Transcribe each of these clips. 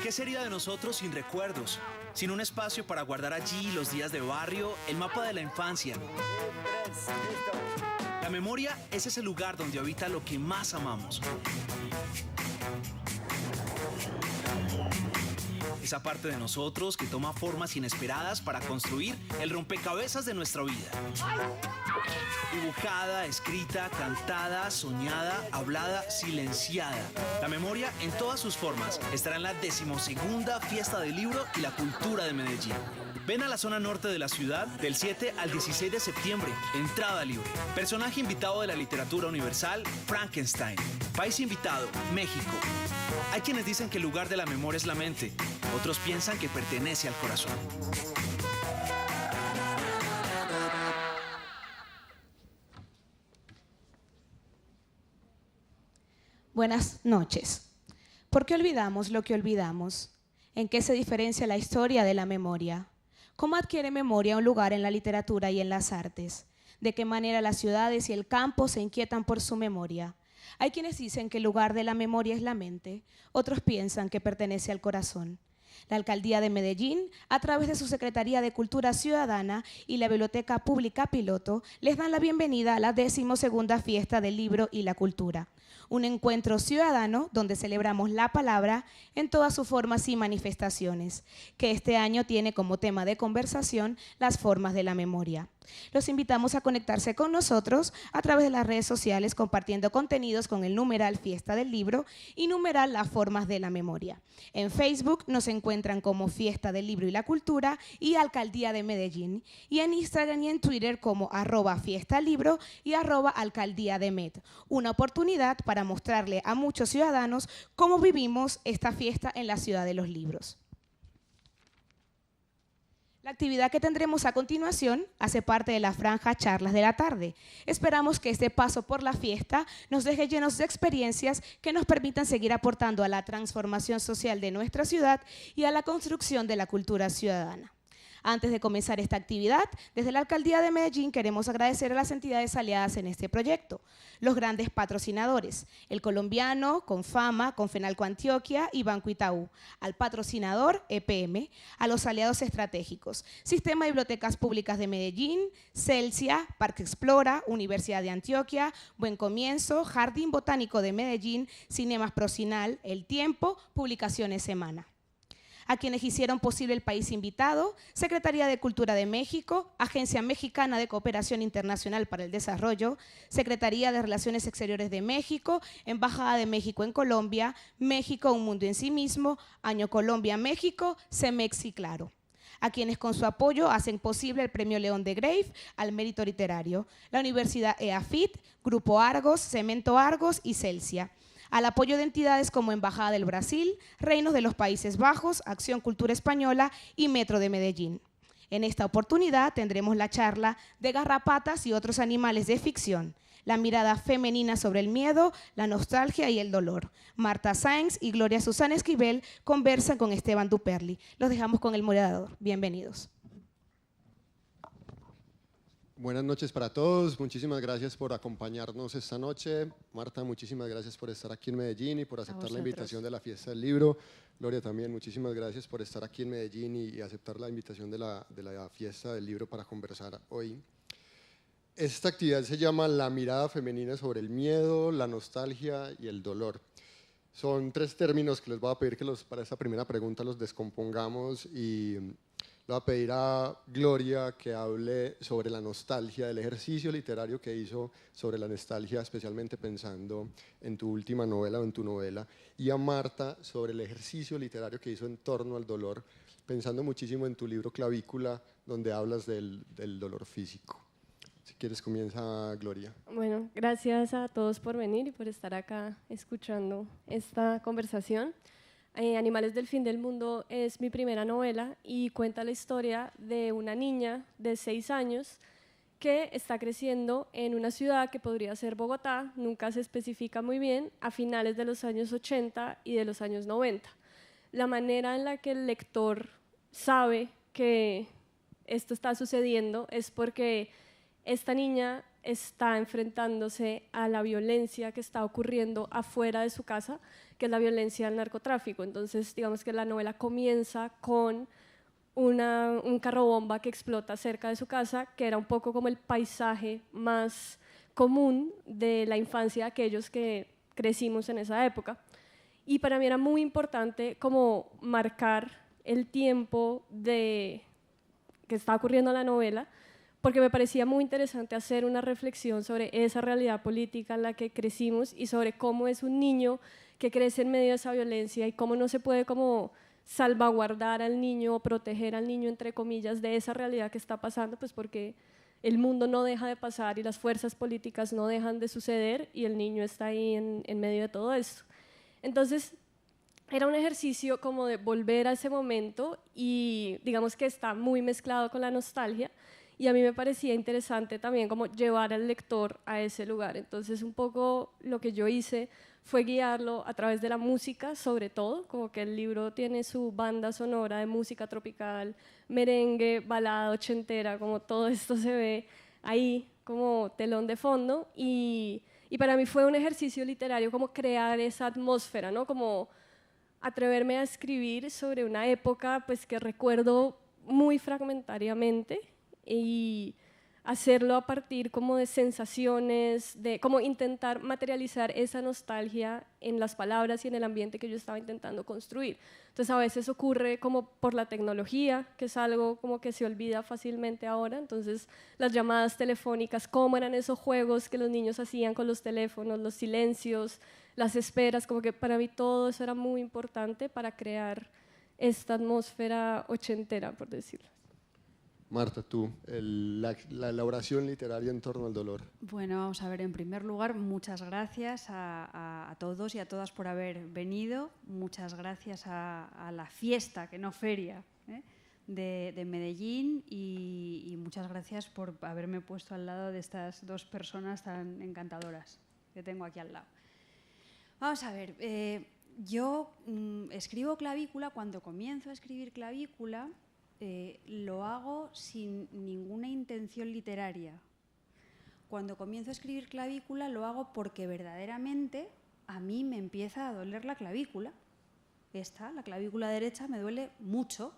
¿Qué sería de nosotros sin recuerdos? Sin un espacio para guardar allí los días de barrio, el mapa de la infancia. La memoria es ese lugar donde habita lo que más amamos. Esa parte de nosotros que toma formas inesperadas para construir el rompecabezas de nuestra vida. Dibujada, escrita, cantada, soñada, hablada, silenciada. La memoria en todas sus formas estará en la 12ª Fiesta del Libro y la Cultura de Medellín. Ven a la zona norte de la ciudad del 7 al 16 de septiembre. Entrada libre. Personaje invitado de la literatura universal, Frankenstein. País invitado, México. Hay quienes dicen que el lugar de la memoria es la mente. Otros piensan que pertenece al corazón. Buenas noches. ¿Por qué olvidamos lo que olvidamos? ¿En qué se diferencia la historia de la memoria? ¿Cómo adquiere memoria un lugar en la literatura y en las artes? ¿De qué manera las ciudades y el campo se inquietan por su memoria? Hay quienes dicen que el lugar de la memoria es la mente, otros piensan que pertenece al corazón. La Alcaldía de Medellín, a través de su Secretaría de Cultura Ciudadana y la Biblioteca Pública Piloto, les dan la bienvenida a la 12ª Fiesta del Libro y la Cultura. Un encuentro ciudadano donde celebramos la palabra en todas sus formas y manifestaciones, que este año tiene como tema de conversación las formas de la memoria. Los invitamos a conectarse con nosotros a través de las redes sociales compartiendo contenidos con el numeral Fiesta del Libro y numeral Las Formas de la Memoria. En Facebook nos encuentran como Fiesta del Libro y la Cultura y Alcaldía de Medellín, y en Instagram y en Twitter como @fiestalibro y @alcaldía de Med. Una oportunidad para mostrarle a muchos ciudadanos cómo vivimos esta fiesta en la ciudad de los libros. La actividad que tendremos a continuación hace parte de la franja Charlas de la Tarde. Esperamos que este paso por la fiesta nos deje llenos de experiencias que nos permitan seguir aportando a la transformación social de nuestra ciudad y a la construcción de la cultura ciudadana. Antes de comenzar esta actividad, desde la Alcaldía de Medellín queremos agradecer a las entidades aliadas en este proyecto, los grandes patrocinadores, el colombiano, Confama, Confenalco Antioquia y Banco Itaú, al patrocinador EPM, a los aliados estratégicos, Sistema de Bibliotecas Públicas de Medellín, Celsia, Parque Explora, Universidad de Antioquia, Buen Comienzo, Jardín Botánico de Medellín, Cinemas Procinal, El Tiempo, Publicaciones Semana. A quienes hicieron posible el país invitado, Secretaría de Cultura de México, Agencia Mexicana de Cooperación Internacional para el Desarrollo, Secretaría de Relaciones Exteriores de México, Embajada de México en Colombia, México Un Mundo en sí Mismo, Año Colombia-México, CEMEX y Claro. A quienes con su apoyo hacen posible el Premio León de Grave al Mérito Literario, la Universidad EAFIT, Grupo Argos, Cemento Argos y Celsia. Al apoyo de entidades como Embajada del Brasil, Reinos de los Países Bajos, Acción Cultura Española y Metro de Medellín. En esta oportunidad tendremos la charla de Garrapatas y otros animales de ficción, la mirada femenina sobre el miedo, la nostalgia y el dolor. Marta Sáenz y Gloria Susana Esquivel conversan con Esteban Duperli. Los dejamos con el moderador. Bienvenidos. Buenas noches para todos, muchísimas gracias por acompañarnos esta noche. Marta, muchísimas gracias por estar aquí en Medellín y por aceptar la invitación de la Fiesta del Libro. Gloria, también muchísimas gracias por estar aquí en Medellín y aceptar la invitación de la Fiesta del Libro para conversar hoy. Esta actividad se llama La mirada femenina sobre el miedo, la nostalgia y el dolor. Son 3 términos que les voy a pedir que para esta primera pregunta los descompongamos y le voy a pedir a Gloria que hable sobre la nostalgia, del ejercicio literario que hizo sobre la nostalgia, especialmente pensando en tu última novela o en tu novela, y a Marta sobre el ejercicio literario que hizo en torno al dolor, pensando muchísimo en tu libro Clavícula, donde hablas del dolor físico. Si quieres, comienza Gloria. Bueno, gracias a todos por venir y por estar acá escuchando esta conversación. Animales del Fin del Mundo es mi primera novela y cuenta la historia de una niña de 6 años que está creciendo en una ciudad que podría ser Bogotá, nunca se especifica muy bien, a finales de los años 80 y de los años 90. La manera en la que el lector sabe que esto está sucediendo es porque esta niña está enfrentándose a la violencia que está ocurriendo afuera de su casa, que es la violencia del narcotráfico. Entonces, digamos que la novela comienza con un carro bomba que explota cerca de su casa, que era un poco como el paisaje más común de la infancia de aquellos que crecimos en esa época. Y para mí era muy importante como marcar el tiempo que está ocurriendo en la novela, porque me parecía muy interesante hacer una reflexión sobre esa realidad política en la que crecimos y sobre cómo es un niño que crece en medio de esa violencia y cómo no se puede como salvaguardar al niño o proteger al niño, entre comillas, de esa realidad que está pasando, pues porque el mundo no deja de pasar y las fuerzas políticas no dejan de suceder y el niño está ahí en medio de todo esto. Entonces, era un ejercicio como de volver a ese momento y digamos que está muy mezclado con la nostalgia y a mí me parecía interesante también como llevar al lector a ese lugar. Entonces, un poco lo que yo hice fue guiarlo a través de la música, sobre todo, como que el libro tiene su banda sonora de música tropical, merengue, balada ochentera, como todo esto se ve ahí como telón de fondo y para mí fue un ejercicio literario como crear esa atmósfera, ¿no? Como atreverme a escribir sobre una época pues, que recuerdo muy fragmentariamente y hacerlo a partir como de sensaciones, de como intentar materializar esa nostalgia en las palabras y en el ambiente que yo estaba intentando construir. Entonces a veces ocurre como por la tecnología, que es algo como que se olvida fácilmente ahora, entonces las llamadas telefónicas, cómo eran esos juegos que los niños hacían con los teléfonos, los silencios, las esperas, como que para mí todo eso era muy importante para crear esta atmósfera ochentera, por decirlo. Marta, tú, la elaboración literaria en torno al dolor. Bueno, vamos a ver, en primer lugar, muchas gracias a todos y a todas por haber venido. Muchas gracias a la fiesta, que no feria, de Medellín y muchas gracias por haberme puesto al lado de estas dos personas tan encantadoras que tengo aquí al lado. Vamos a ver, yo escribo Clavícula, cuando comienzo a escribir Clavícula, lo hago sin ninguna intención literaria. Cuando comienzo a escribir Clavícula lo hago porque verdaderamente a mí me empieza a doler la clavícula. La clavícula derecha me duele mucho.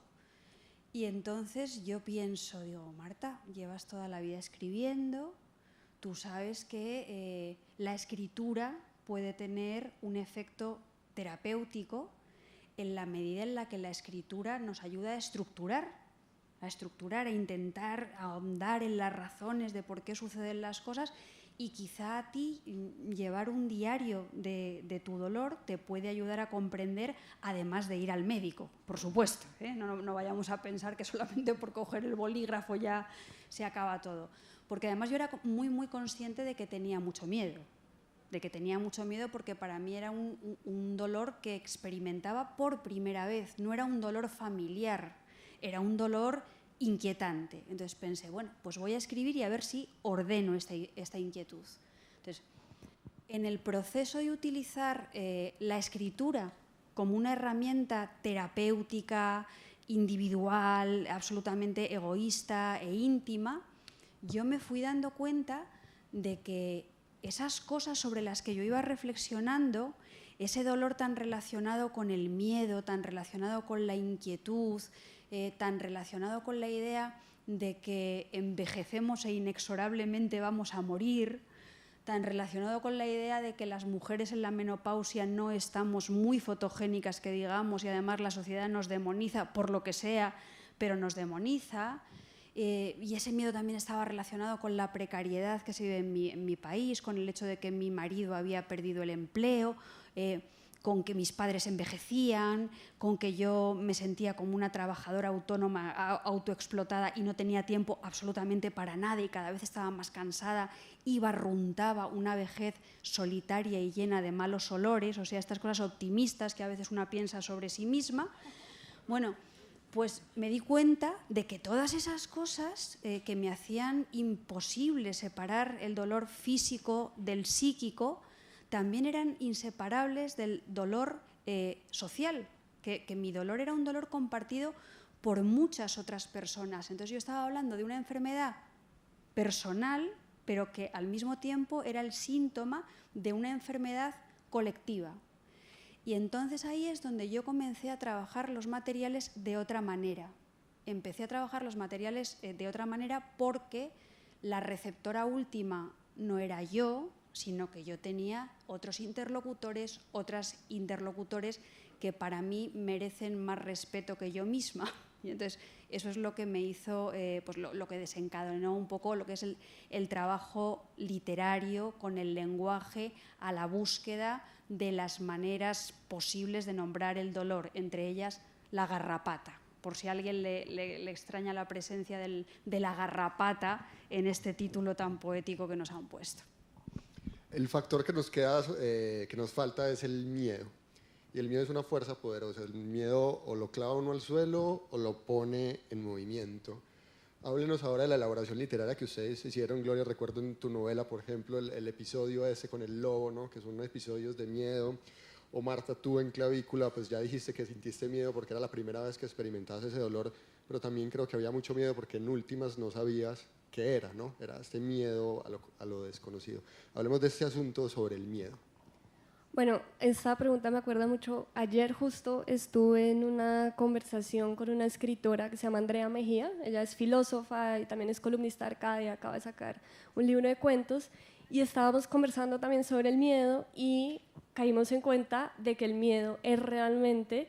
Y entonces yo pienso, digo, Marta, llevas toda la vida escribiendo, tú sabes que la escritura puede tener un efecto terapéutico en la medida en la que la escritura nos ayuda a estructurar, a intentar ahondar en las razones de por qué suceden las cosas y quizá a ti llevar un diario de tu dolor te puede ayudar a comprender, además de ir al médico, por supuesto, ¿eh? No vayamos a pensar que solamente por coger el bolígrafo ya se acaba todo, porque además yo era muy, muy consciente de que tenía mucho miedo. Porque para mí era un dolor que experimentaba por primera vez, no era un dolor familiar, era un dolor inquietante. Entonces pensé, bueno, pues voy a escribir y a ver si ordeno esta inquietud. Entonces, en el proceso de utilizar la escritura como una herramienta terapéutica, individual, absolutamente egoísta e íntima, yo me fui dando cuenta de que esas cosas sobre las que yo iba reflexionando, ese dolor tan relacionado con el miedo, tan relacionado con la inquietud, tan relacionado con la idea de que envejecemos e inexorablemente vamos a morir, tan relacionado con la idea de que las mujeres en la menopausia no estamos muy fotogénicas, que digamos, y además la sociedad nos demoniza por lo que sea, pero nos demoniza. Y ese miedo también estaba relacionado con la precariedad que se vive en mi país, con el hecho de que mi marido había perdido el empleo, con que mis padres envejecían, con que yo me sentía como una trabajadora autónoma, autoexplotada y no tenía tiempo absolutamente para nada y cada vez estaba más cansada y barruntaba una vejez solitaria y llena de malos olores, o sea, estas cosas optimistas que a veces una piensa sobre sí misma. Bueno, pues me di cuenta de que todas esas cosas que me hacían imposible separar el dolor físico del psíquico también eran inseparables del dolor social, que mi dolor era un dolor compartido por muchas otras personas. Entonces yo estaba hablando de una enfermedad personal, pero que al mismo tiempo era el síntoma de una enfermedad colectiva. Y entonces ahí es donde yo comencé a trabajar los materiales de otra manera. Empecé a trabajar los materiales de otra manera porque la receptora última no era yo, sino que yo tenía otros interlocutores, otras interlocutores que para mí merecen más respeto que yo misma. Y entonces eso es lo que me hizo, pues lo que desencadenó un poco lo que es el trabajo literario con el lenguaje a la búsqueda de las maneras posibles de nombrar el dolor, entre ellas la garrapata. Por si a alguien le extraña la presencia de la garrapata en este título tan poético que nos han puesto. El factor que nos queda, que nos falta es el miedo. Y el miedo es una fuerza poderosa. El miedo o lo clava uno al suelo o lo pone en movimiento. Háblenos ahora de la elaboración literaria que ustedes hicieron, Gloria. Recuerdo en tu novela, por ejemplo, el episodio ese con el lobo, ¿no? Que son episodios de miedo. O Marta, tú en Clavícula, pues ya dijiste que sintiste miedo porque era la primera vez que experimentabas ese dolor, pero también creo que había mucho miedo porque en últimas no sabías qué era, ¿no? Era este miedo a lo desconocido. Hablemos de este asunto sobre el miedo. Bueno, esta pregunta me acuerda mucho. Ayer justo estuve en una conversación con una escritora que se llama Andrea Mejía. Ella es filósofa y también es columnista de Arcadia, acaba de sacar un libro de cuentos. Y estábamos conversando también sobre el miedo y caímos en cuenta de que el miedo es realmente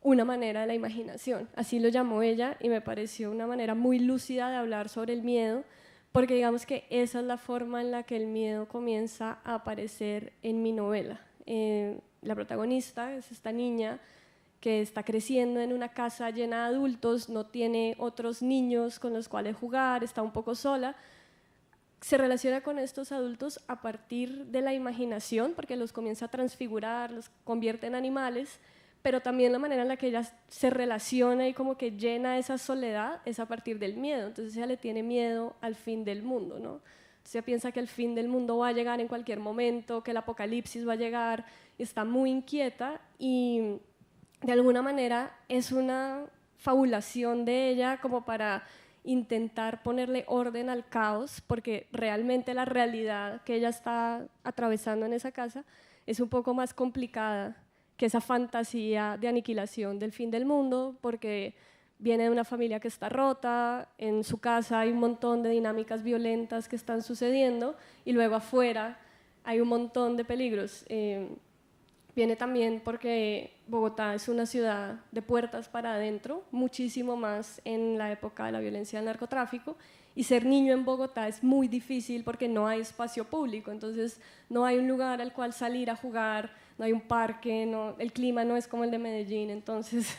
una manera de la imaginación. Así lo llamó ella y me pareció una manera muy lúcida de hablar sobre el miedo, porque digamos que esa es la forma en la que el miedo comienza a aparecer en mi novela. La protagonista es esta niña que está creciendo en una casa llena de adultos, no tiene otros niños con los cuales jugar, está un poco sola. Se relaciona con estos adultos a partir de la imaginación, porque los comienza a transfigurar, los convierte en animales, pero también la manera en la que ella se relaciona y como que llena esa soledad es a partir del miedo. Entonces ella le tiene miedo al fin del mundo, ¿no? Entonces ella piensa que el fin del mundo va a llegar en cualquier momento, que el apocalipsis va a llegar, está muy inquieta y de alguna manera es una fabulación de ella como para intentar ponerle orden al caos, porque realmente la realidad que ella está atravesando en esa casa es un poco más complicada que esa fantasía de aniquilación del fin del mundo, porque viene de una familia que está rota, en su casa hay un montón de dinámicas violentas que están sucediendo y luego afuera hay un montón de peligros. Viene también porque Bogotá es una ciudad de puertas para adentro, muchísimo más en la época de la violencia del narcotráfico, y ser niño en Bogotá es muy difícil porque no hay espacio público, entonces no hay un lugar al cual salir a jugar, no hay un parque, el clima no es como el de Medellín, entonces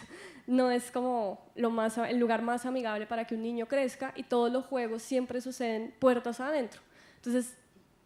no es como el lugar más amigable para que un niño crezca, y todos los juegos siempre suceden puertas adentro. Entonces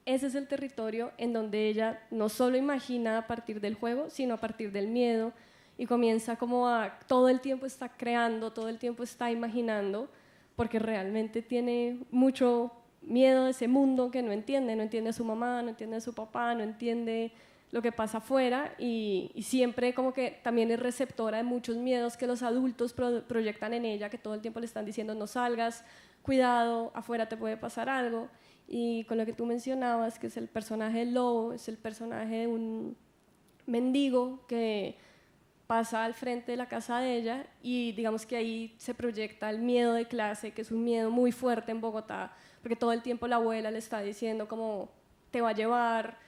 ese es el territorio en donde ella no solo imagina a partir del juego, sino a partir del miedo, y comienza como todo el tiempo está creando, todo el tiempo está imaginando, porque realmente tiene mucho miedo de ese mundo que no entiende a su mamá, no entiende a su papá, no entiende lo que pasa afuera, y siempre como que también es receptora de muchos miedos que los adultos proyectan en ella, que todo el tiempo le están diciendo no salgas, cuidado, afuera te puede pasar algo. Y con lo que tú mencionabas, que es el personaje del lobo, es el personaje de un mendigo que pasa al frente de la casa de ella, y digamos que ahí se proyecta el miedo de clase, que es un miedo muy fuerte en Bogotá, porque todo el tiempo la abuela le está diciendo como te va a llevar,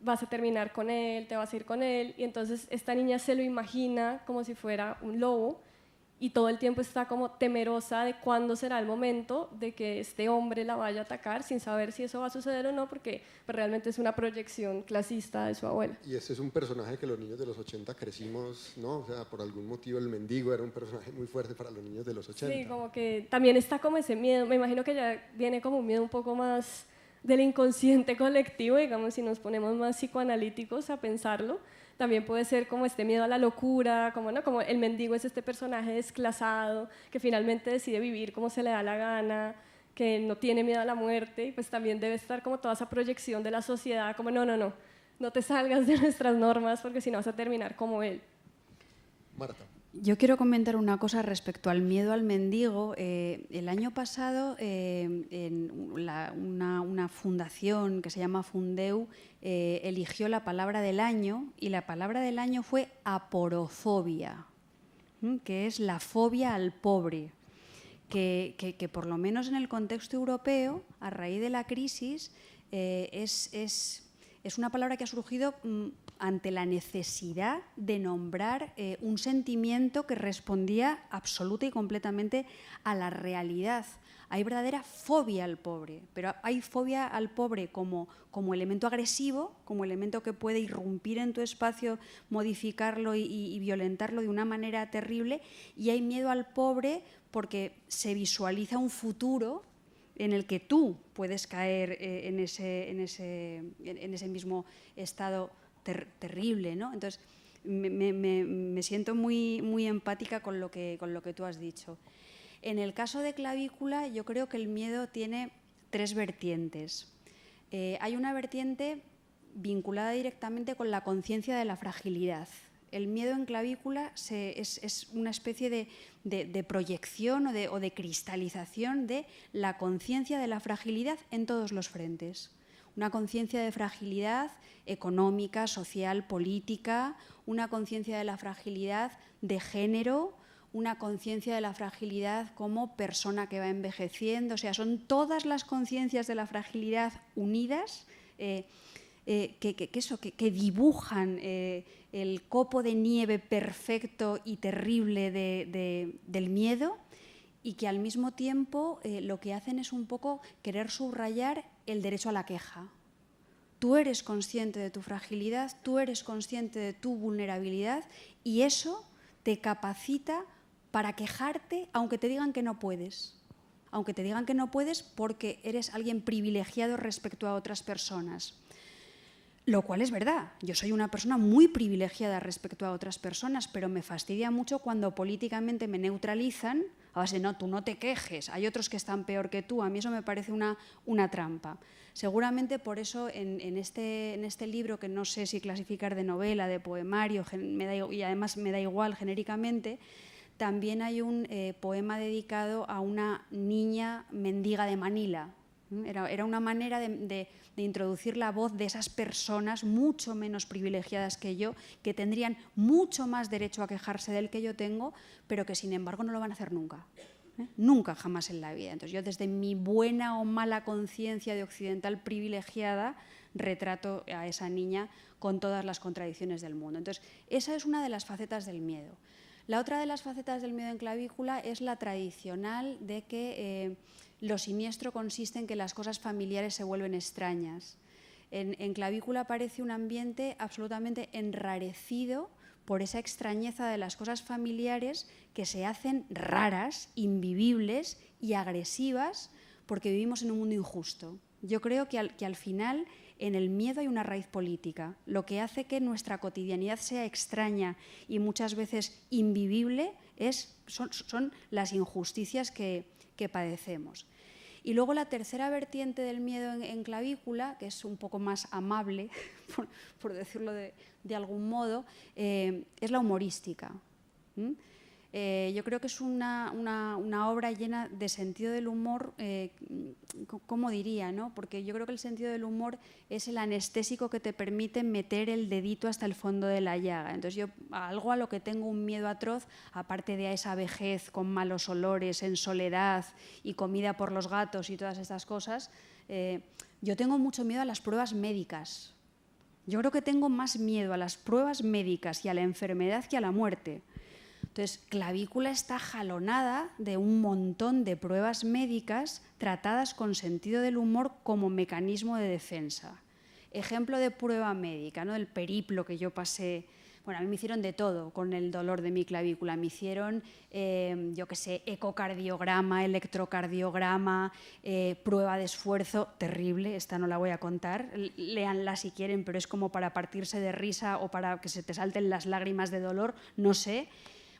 vas a terminar con él, te vas a ir con él, y entonces esta niña se lo imagina como si fuera un lobo, y todo el tiempo está como temerosa de cuándo será el momento de que este hombre la vaya a atacar, sin saber si eso va a suceder o no, porque pues, realmente es una proyección clasista de su abuela. Y este es un personaje que los niños de los 80 crecimos, ¿no? O sea, por algún motivo el mendigo era un personaje muy fuerte para los niños de los 80. Sí, como que también está como ese miedo, me imagino que ya viene como un miedo un poco más del inconsciente colectivo, digamos, si nos ponemos más psicoanalíticos a pensarlo. También puede ser como este miedo a la locura, como, ¿no? Como el mendigo es este personaje desclasado que finalmente decide vivir como se le da la gana, que no tiene miedo a la muerte, y pues también debe estar como toda esa proyección de la sociedad, como no te salgas de nuestras normas porque si no vas a terminar como él. Marta. Yo quiero comentar una cosa respecto al miedo al mendigo. El año pasado, en una fundación que se llama Fundeu eligió la palabra del año, y la palabra del año fue aporofobia, que es la fobia al pobre, que por lo menos en el contexto europeo, a raíz de la crisis, es una palabra que ha surgido ante la necesidad de nombrar un sentimiento que respondía absoluta y completamente a la realidad. Hay verdadera fobia al pobre, pero hay fobia al pobre como elemento agresivo, como elemento que puede irrumpir en tu espacio, modificarlo y violentarlo de una manera terrible, y hay miedo al pobre porque se visualiza un futuro en el que tú puedes caer en ese mismo estado terrible, ¿no? Entonces, me siento muy empática con lo que tú has dicho. En el caso de Clavícula, yo creo que el miedo tiene 3 vertientes. Hay una vertiente vinculada directamente con la conciencia de la fragilidad. El miedo en Clavícula es una especie de proyección o de cristalización de la conciencia de la fragilidad en todos los frentes. Una conciencia de fragilidad económica, social, política, una conciencia de la fragilidad de género, una conciencia de la fragilidad como persona que va envejeciendo. O sea, son todas las conciencias de la fragilidad unidas que dibujan el copo de nieve perfecto y terrible del miedo, y que al mismo tiempo lo que hacen es un poco querer subrayar el derecho a la queja. Tú eres consciente de tu fragilidad, tú eres consciente de tu vulnerabilidad, y eso te capacita para quejarte aunque te digan que no puedes. Aunque te digan que no puedes porque eres alguien privilegiado respecto a otras personas. Lo cual es verdad, yo soy una persona muy privilegiada respecto a otras personas, pero me fastidia mucho cuando políticamente me neutralizan a base de no, tú no te quejes, hay otros que están peor que tú. A mí eso me parece una trampa. Seguramente por eso en este libro, que no sé si clasificar de novela, de poemario, y además me da igual genéricamente, también hay un poema dedicado a una niña mendiga de Manila. Era una manera de introducir la voz de esas personas mucho menos privilegiadas que yo, que tendrían mucho más derecho a quejarse del que yo tengo, pero que sin embargo no lo van a hacer nunca. Nunca, jamás en la vida. Entonces yo, desde mi buena o mala conciencia de occidental privilegiada, retrato a esa niña con todas las contradicciones del mundo. Entonces, esa es una de las facetas del miedo. La otra de las facetas del miedo en Clavícula es la tradicional de que lo siniestro consiste en que las cosas familiares se vuelven extrañas. En Clavícula aparece un ambiente absolutamente enrarecido por esa extrañeza de las cosas familiares que se hacen raras, invivibles y agresivas porque vivimos en un mundo injusto. Yo creo que al final en el miedo hay una raíz política. Lo que hace que nuestra cotidianidad sea extraña y muchas veces invivible son las injusticias que padecemos. Y luego la tercera vertiente del miedo en Clavícula, que es un poco más amable, por decirlo de algún modo, es la humorística. Yo creo que es una obra llena de sentido del humor, ¿cómo diría, no? Porque yo creo que el sentido del humor es el anestésico que te permite meter el dedito hasta el fondo de la llaga. Entonces yo, algo a lo que tengo un miedo atroz, aparte de a esa vejez con malos olores, en soledad y comida por los gatos y todas estas cosas, yo tengo mucho miedo a las pruebas médicas. Yo creo que tengo más miedo a las pruebas médicas y a la enfermedad que a la muerte. Entonces, Clavícula está jalonada de un montón de pruebas médicas tratadas con sentido del humor como mecanismo de defensa. Ejemplo de prueba médica, ¿no? El periplo que yo pasé. Bueno, a mí me hicieron de todo con el dolor de mi clavícula. Me hicieron, yo qué sé, ecocardiograma, electrocardiograma, prueba de esfuerzo, terrible, esta no la voy a contar. Léanla si quieren, pero es como para partirse de risa o para que se te salten las lágrimas de dolor, no sé.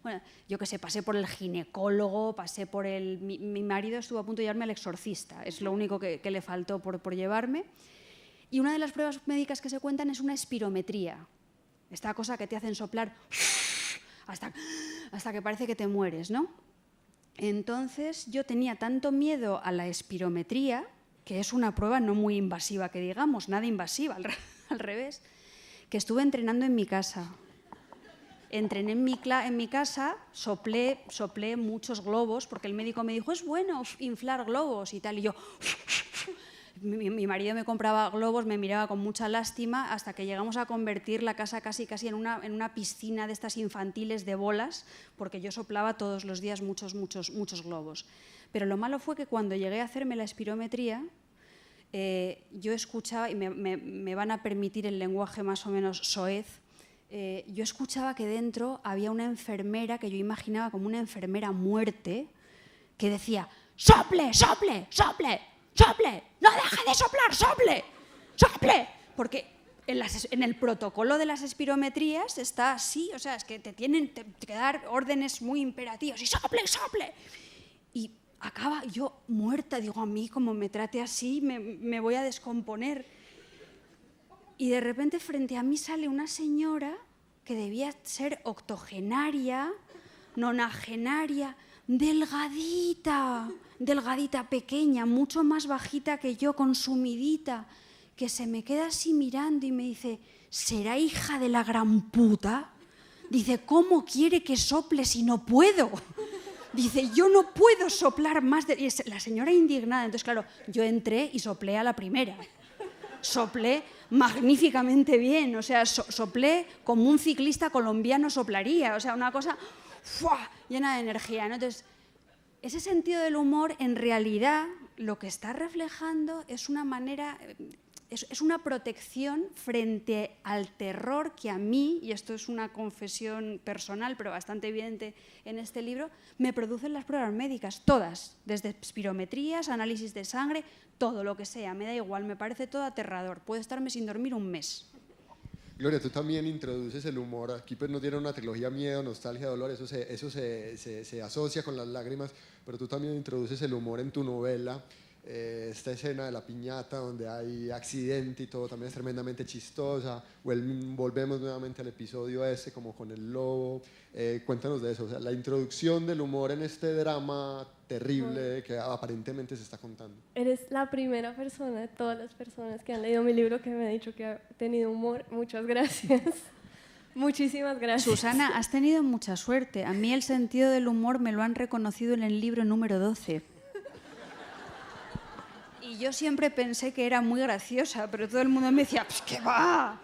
Bueno, yo qué sé, pasé por el ginecólogo, pasé por el... Mi marido estuvo a punto de llevarme al exorcista, es lo único que le faltó por llevarme. Y una de las pruebas médicas que se cuentan es una espirometría. Esta cosa que te hacen soplar hasta que parece que te mueres, ¿no? Entonces yo tenía tanto miedo a la espirometría, que es una prueba no muy invasiva, que digamos, nada invasiva, al revés, que estuve entrenando en mi casa. Entrené en mi casa, soplé muchos globos, porque el médico me dijo, es bueno inflar globos y tal, y yo... Mi marido me compraba globos, me miraba con mucha lástima, hasta que llegamos a convertir la casa casi en una piscina de estas infantiles de bolas, porque yo soplaba todos los días muchos globos. Pero lo malo fue que cuando llegué a hacerme la espirometría, yo escuchaba, y me van a permitir el lenguaje más o menos soez, yo escuchaba que dentro había una enfermera que yo imaginaba como una enfermera muerte, que decía, ¡sople, sople, sople! ¡Sople! ¡No deje de soplar! ¡Sople! ¡Sople! Porque en el protocolo de las espirometrías está así, o sea, es que te tienen que dar órdenes muy imperativas, y sople, sople. Y acaba yo muerta, digo, a mí como me trate así me voy a descomponer. Y de repente frente a mí sale una señora que debía ser octogenaria, nonagenaria, delgadita, pequeña, mucho más bajita que yo, consumidita, que se me queda así mirando y me dice, ¿será hija de la gran puta? Dice, ¿cómo quiere que sople si no puedo? Dice, yo no puedo soplar más. Y la señora indignada. Entonces, claro, yo entré y soplé a la primera. Soplé magníficamente bien, o sea, soplé como un ciclista colombiano soplaría, o sea, una cosa... ¡fua!, llena de energía, ¿no? Entonces, ese sentido del humor, en realidad, lo que está reflejando es una manera, es una protección frente al terror que a mí, y esto es una confesión personal, pero bastante evidente en este libro, me producen las pruebas médicas, todas, desde espirometrías, análisis de sangre, todo lo que sea, me da igual, me parece todo aterrador, puedo estarme sin dormir un mes. Gloria, tú también introduces el humor. Aquí pues nos dieron una trilogía miedo, nostalgia, dolor, eso se asocia con las lágrimas, pero tú también introduces el humor en tu novela. Esta escena de la piñata donde hay accidente y todo también es tremendamente chistosa. Volvemos nuevamente al episodio ese como con el lobo. Cuéntanos de eso, o sea, la introducción del humor en este drama terrible que aparentemente se está contando. Eres la primera persona de todas las personas que han leído mi libro que me ha dicho que ha tenido humor. Muchas gracias. Muchísimas gracias. Susana, has tenido mucha suerte. A mí el sentido del humor me lo han reconocido en el libro número 12. Y yo siempre pensé que era muy graciosa, pero todo el mundo me decía, pues qué va.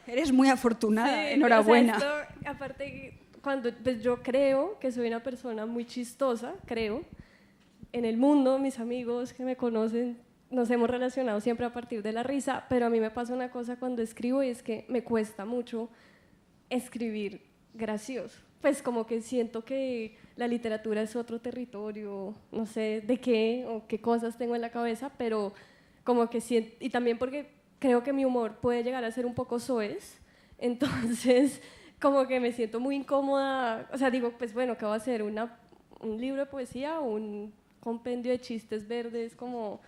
Eres muy afortunada, sí, enhorabuena. O sea, esto, aparte, cuando pues yo creo que soy una persona muy chistosa, creo, en el mundo, mis amigos que me conocen, nos hemos relacionado siempre a partir de la risa, pero a mí me pasa una cosa cuando escribo y es que me cuesta mucho escribir gracioso. Pues como que siento que la literatura es otro territorio, no sé de qué o qué cosas tengo en la cabeza, pero como que siento, y también porque creo que mi humor puede llegar a ser un poco soez, entonces como que me siento muy incómoda, o sea, digo, pues bueno, ¿qué va a hacer? ¿Un libro de poesía o un compendio de chistes verdes como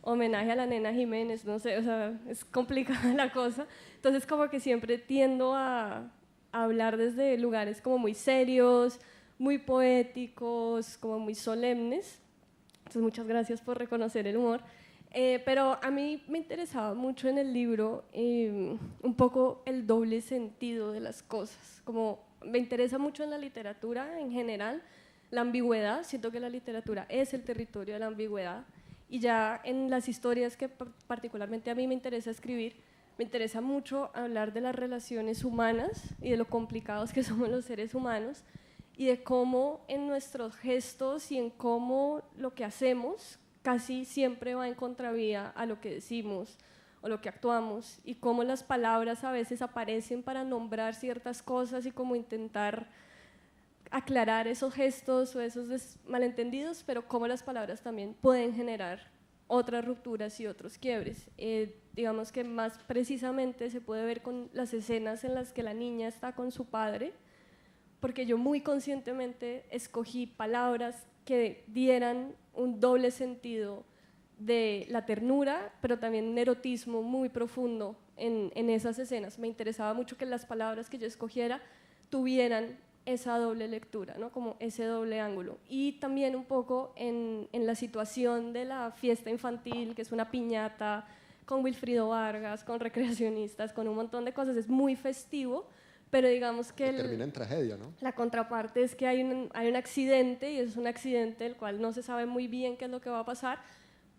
homenaje a la Nena Jiménez? No sé, o sea, es complicada la cosa, entonces como que siempre tiendo a hablar desde lugares como muy serios, muy poéticos, como muy solemnes. Entonces, muchas gracias por reconocer el humor. Pero a mí me interesaba mucho en el libro un poco el doble sentido de las cosas. Como me interesa mucho en la literatura en general la ambigüedad. Siento que la literatura es el territorio de la ambigüedad. Y ya en las historias que particularmente a mí me interesa escribir, me interesa mucho hablar de las relaciones humanas y de lo complicados que somos los seres humanos y de cómo en nuestros gestos y en cómo lo que hacemos casi siempre va en contravía a lo que decimos o lo que actuamos y cómo las palabras a veces aparecen para nombrar ciertas cosas y como intentar aclarar esos gestos o esos malentendidos, pero cómo las palabras también pueden generar otras rupturas y otros quiebres. Digamos que más precisamente se puede ver con las escenas en las que la niña está con su padre, porque yo muy conscientemente escogí palabras que dieran un doble sentido de la ternura, pero también un erotismo muy profundo en esas escenas. Me interesaba mucho que las palabras que yo escogiera tuvieran esa doble lectura, ¿no? Como ese doble ángulo. Y también un poco en la situación de la fiesta infantil, que es una piñata con Wilfrido Vargas, con recreacionistas, con un montón de cosas, es muy festivo, pero digamos que termina en tragedia, ¿no? La contraparte es que hay un accidente, y es un accidente del cual no se sabe muy bien qué es lo que va a pasar,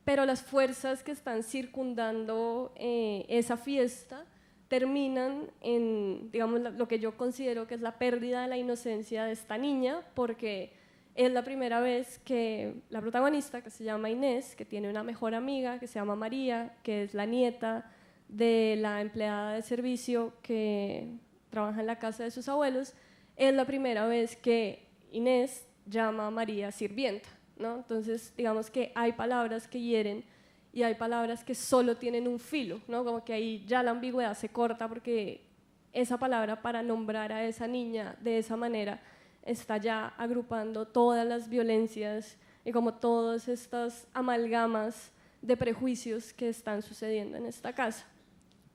pero las fuerzas que están circundando esa fiesta terminan en, digamos, lo que yo considero que es la pérdida de la inocencia de esta niña, porque es la primera vez que la protagonista, que se llama Inés, que tiene una mejor amiga que se llama María, que es la nieta de la empleada de servicio que trabaja en la casa de sus abuelos, es la primera vez que Inés llama a María sirvienta, ¿no? Entonces, digamos que hay palabras que hieren y hay palabras que solo tienen un filo, ¿no? Como que ahí ya la ambigüedad se corta, porque esa palabra para nombrar a esa niña de esa manera está ya agrupando todas las violencias y como todas estas amalgamas de prejuicios que están sucediendo en esta casa.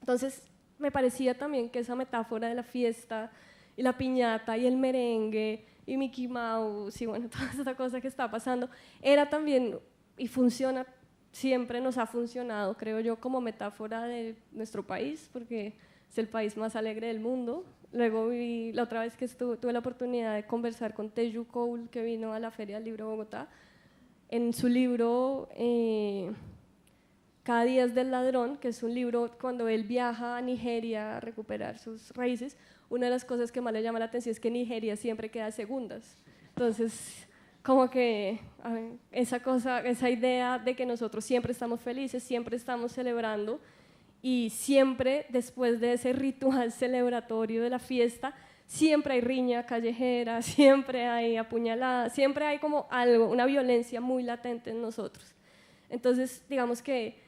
Entonces, me parecía también que esa metáfora de la fiesta y la piñata y el merengue y Mickey Mouse y bueno, toda esta cosa que está pasando, era también, y funciona, siempre nos ha funcionado, creo yo, como metáfora de nuestro país, porque es el país más alegre del mundo. Luego la otra vez que tuve la oportunidad de conversar con Teju Cole, que vino a la Feria del Libro de Bogotá, en su libro Cada día es del ladrón, que es un libro cuando él viaja a Nigeria a recuperar sus raíces, una de las cosas que más le llama la atención es que Nigeria siempre queda segundas. Entonces, como que esa idea de que nosotros siempre estamos felices, siempre estamos celebrando, y siempre después de ese ritual celebratorio de la fiesta, siempre hay riña callejera, siempre hay apuñalada, siempre hay como algo, una violencia muy latente en nosotros. Entonces, digamos que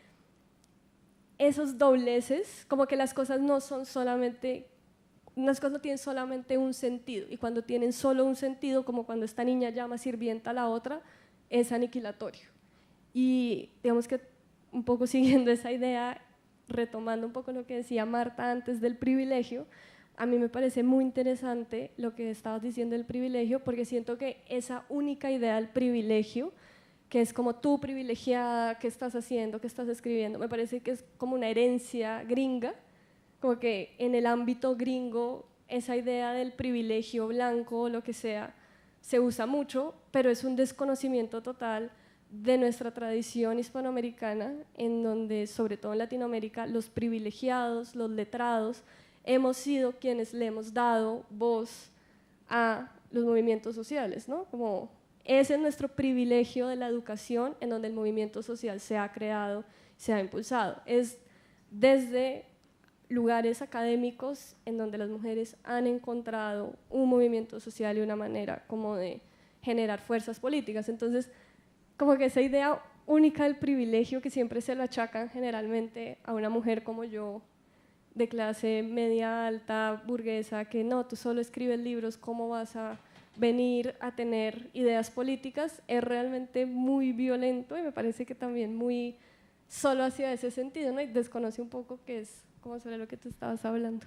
esos dobleces, como que las cosas no son solamente, unas cosas no tienen solamente un sentido, y cuando tienen solo un sentido, como cuando esta niña llama sirvienta a la otra, es aniquilatorio. Y digamos que un poco siguiendo esa idea, retomando un poco lo que decía Marta antes del privilegio, a mí me parece muy interesante lo que estabas diciendo del privilegio, porque siento que esa única idea del privilegio, que es como tú privilegiada, qué estás haciendo, qué estás escribiendo, me parece que es como una herencia gringa, como que en el ámbito gringo esa idea del privilegio blanco o lo que sea se usa mucho, pero es un desconocimiento total de nuestra tradición hispanoamericana, en donde, sobre todo en Latinoamérica, los privilegiados, los letrados, hemos sido quienes le hemos dado voz a los movimientos sociales, ¿no? Como ese es nuestro privilegio de la educación, en donde el movimiento social se ha creado, se ha impulsado. Es desde lugares académicos en donde las mujeres han encontrado un movimiento social y una manera como de generar fuerzas políticas. Entonces, como que esa idea única del privilegio que siempre se lo achacan generalmente a una mujer como yo, de clase media alta, burguesa, que no, tú solo escribes libros, ¿cómo vas a venir a tener ideas políticas? Es realmente muy violento y me parece que también muy solo hacia ese sentido, ¿no? Y desconoce un poco qué es como sobre lo que tú estabas hablando.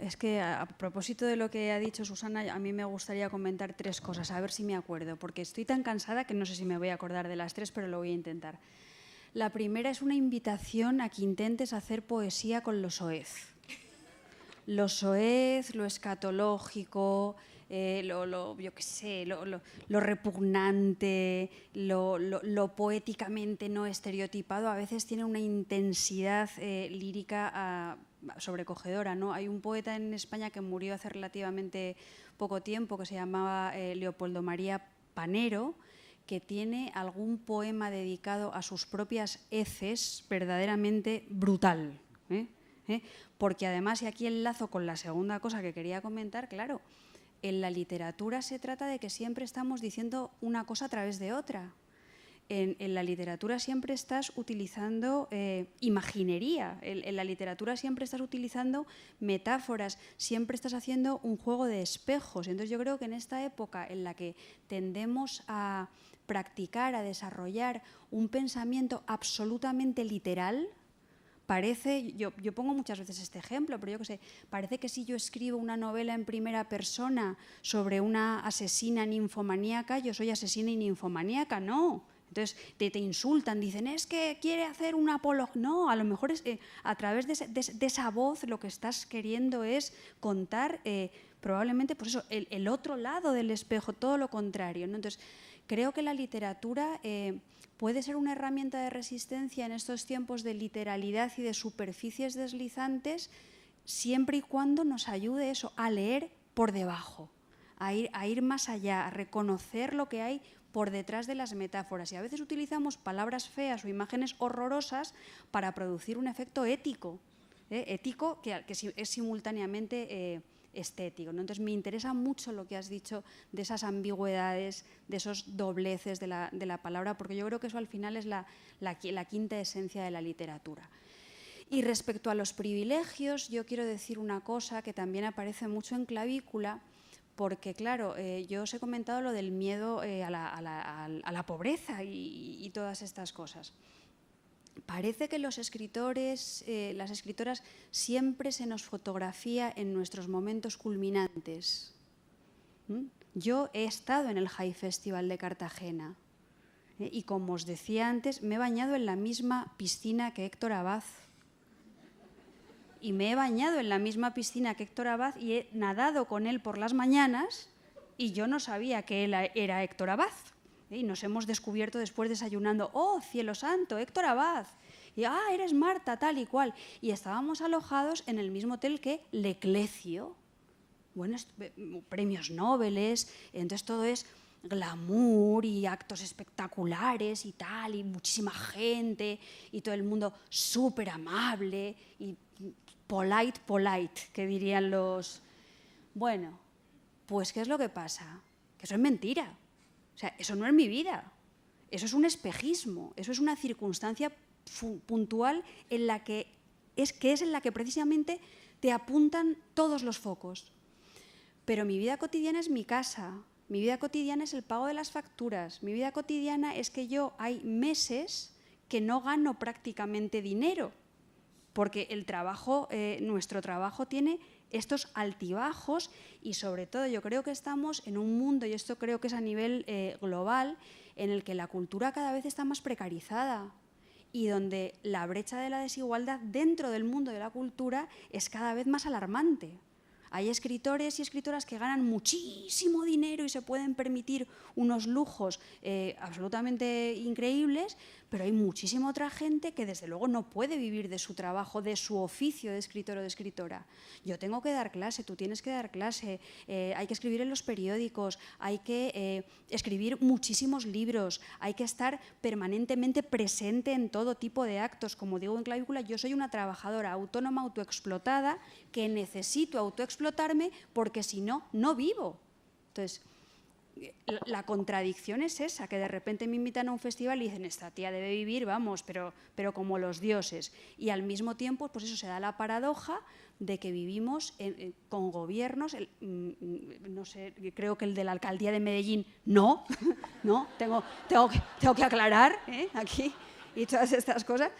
Es que a propósito de lo que ha dicho Susana, a mí me gustaría comentar 3 cosas, a ver si me acuerdo, porque estoy tan cansada que no sé si me voy a acordar de las 3, pero lo voy a intentar. La primera es una invitación a que intentes hacer poesía con lo soez. Lo soez, lo escatológico, yo qué sé, lo repugnante, lo poéticamente no estereotipado, a veces tiene una intensidad lírica sobrecogedora, ¿no? Hay un poeta en España que murió hace relativamente poco tiempo que se llamaba Leopoldo María Panero, que tiene algún poema dedicado a sus propias heces verdaderamente brutal, porque además, y aquí enlazo con la segunda cosa que quería comentar, claro, en la literatura se trata de que siempre estamos diciendo una cosa a través de otra. En la literatura siempre estás utilizando imaginería, en la literatura siempre estás utilizando metáforas, siempre estás haciendo un juego de espejos. Entonces yo creo que en esta época en la que tendemos a practicar, a desarrollar un pensamiento absolutamente literal, parece, yo pongo muchas veces este ejemplo, pero yo qué sé, parece que si yo escribo una novela en primera persona sobre una asesina ninfomaníaca, yo soy asesina y ninfomaníaca, no. Entonces te insultan, dicen, es que quiere hacer un apología. No, a lo mejor es, a través de esa voz lo que estás queriendo es contar probablemente pues eso, el otro lado del espejo, todo lo contrario, ¿no? Entonces creo que la literatura puede ser una herramienta de resistencia en estos tiempos de literalidad y de superficies deslizantes, siempre y cuando nos ayude eso, a leer por debajo, a ir más allá, a reconocer lo que hay por detrás de las metáforas. Y a veces utilizamos palabras feas o imágenes horrorosas para producir un efecto ético, ético que es simultáneamente estético, ¿no? Entonces me interesa mucho lo que has dicho de esas ambigüedades, de esos dobleces de la palabra, porque yo creo que eso al final es la quinta esencia de la literatura. Y respecto a los privilegios, yo quiero decir una cosa que también aparece mucho en Clavícula, porque claro, yo os he comentado lo del miedo a la pobreza y todas estas cosas. Parece que los escritores, las escritoras, siempre se nos fotografía en nuestros momentos culminantes. Yo he estado en el High Festival de Cartagena y, como os decía antes, me he bañado en la misma piscina que Héctor Abad. Y me he bañado en la misma piscina que Héctor Abad y he nadado con él por las mañanas y yo no sabía que él era Héctor Abad. Y nos hemos descubierto después desayunando, ¡oh, cielo santo, Héctor Abad! Y eres Marta, tal y cual. Y estábamos alojados en el mismo hotel que Leclecio. Bueno, premios Nobel, entonces todo es glamour y actos espectaculares y tal, y muchísima gente, y todo el mundo súper amable, y polite, que dirían los... Bueno, pues ¿qué es lo que pasa? Que eso es mentira. O sea, eso no es mi vida. Eso es un espejismo, eso es una circunstancia puntual en la que es en la que precisamente te apuntan todos los focos. Pero mi vida cotidiana es mi casa, mi vida cotidiana es el pago de las facturas, mi vida cotidiana es que hay meses que no gano prácticamente dinero, porque el trabajo, nuestro trabajo tiene estos altibajos y sobre todo yo creo que estamos en un mundo, y esto creo que es a nivel global, en el que la cultura cada vez está más precarizada y donde la brecha de la desigualdad dentro del mundo de la cultura es cada vez más alarmante. Hay escritores y escritoras que ganan muchísimo dinero y se pueden permitir unos lujos absolutamente increíbles, pero hay muchísima otra gente que desde luego no puede vivir de su trabajo, de su oficio de escritor o de escritora. Yo tengo que dar clase, tú tienes que dar clase, hay que escribir en los periódicos, hay que escribir muchísimos libros, hay que estar permanentemente presente en todo tipo de actos. Como digo en Clavícula, yo soy una trabajadora autónoma, autoexplotada, que necesito autoexplotarme porque si no, no vivo. Entonces, la contradicción es esa, que de repente me invitan a un festival y dicen, esta tía debe vivir, vamos, pero como los dioses. Y al mismo tiempo, pues eso, se da la paradoja de que vivimos con gobiernos, no sé, creo que el de la alcaldía de Medellín, no, tengo que aclarar aquí y todas estas cosas.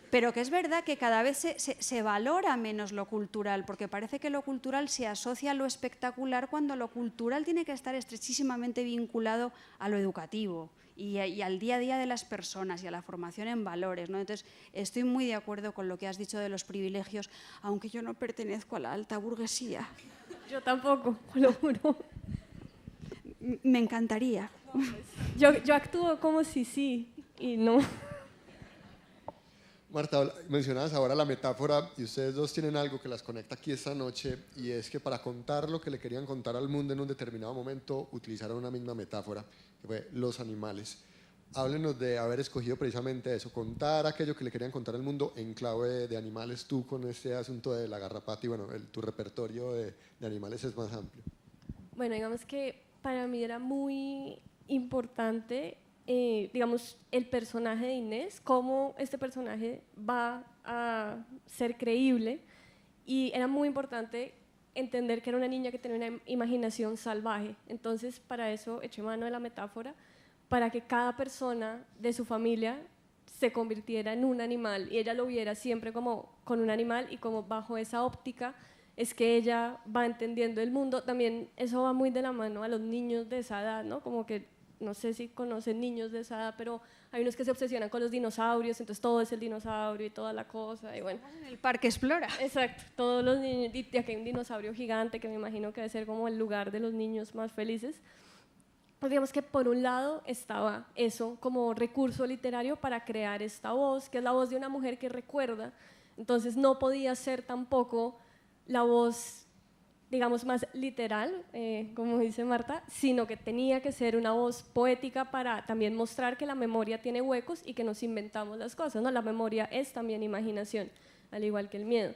Pero que es verdad que cada vez se valora menos lo cultural, porque parece que lo cultural se asocia a lo espectacular cuando lo cultural tiene que estar estrechísimamente vinculado a lo educativo y al día a día de las personas y a la formación en valores, ¿no? Entonces, estoy muy de acuerdo con lo que has dicho de los privilegios, aunque yo no pertenezco a la alta burguesía. Yo tampoco, lo juro. Me encantaría. Yo actúo como si sí y no. Marta, mencionabas ahora la metáfora y ustedes dos tienen algo que las conecta aquí esta noche y es que para contar lo que le querían contar al mundo en un determinado momento utilizaron una misma metáfora, que fue los animales. Háblenos de haber escogido precisamente eso, contar aquello que le querían contar al mundo en clave de animales, tú con este asunto de la garrapata y bueno, tu repertorio de animales es más amplio. Bueno, digamos que para mí era muy importante digamos, el personaje de Inés, cómo este personaje va a ser creíble, y era muy importante entender que era una niña que tenía una imaginación salvaje. Entonces, para eso eché mano de la metáfora, para que cada persona de su familia se convirtiera en un animal y ella lo viera siempre como con un animal, y como bajo esa óptica es que ella va entendiendo el mundo. También eso va muy de la mano a los niños de esa edad, ¿no? Como que, no sé si conocen niños de esa edad, pero hay unos que se obsesionan con los dinosaurios, entonces todo es el dinosaurio y toda la cosa, y bueno. En el Parque Explora. Exacto, todos los niños, y aquí hay un dinosaurio gigante que me imagino que debe ser como el lugar de los niños más felices. Pues digamos que por un lado estaba eso como recurso literario para crear esta voz, que es la voz de una mujer que recuerda, entonces no podía ser tampoco la voz, digamos, más literal, como dice Marta, sino que tenía que ser una voz poética para también mostrar que la memoria tiene huecos y que nos inventamos las cosas, ¿no? La memoria es también imaginación, al igual que el miedo.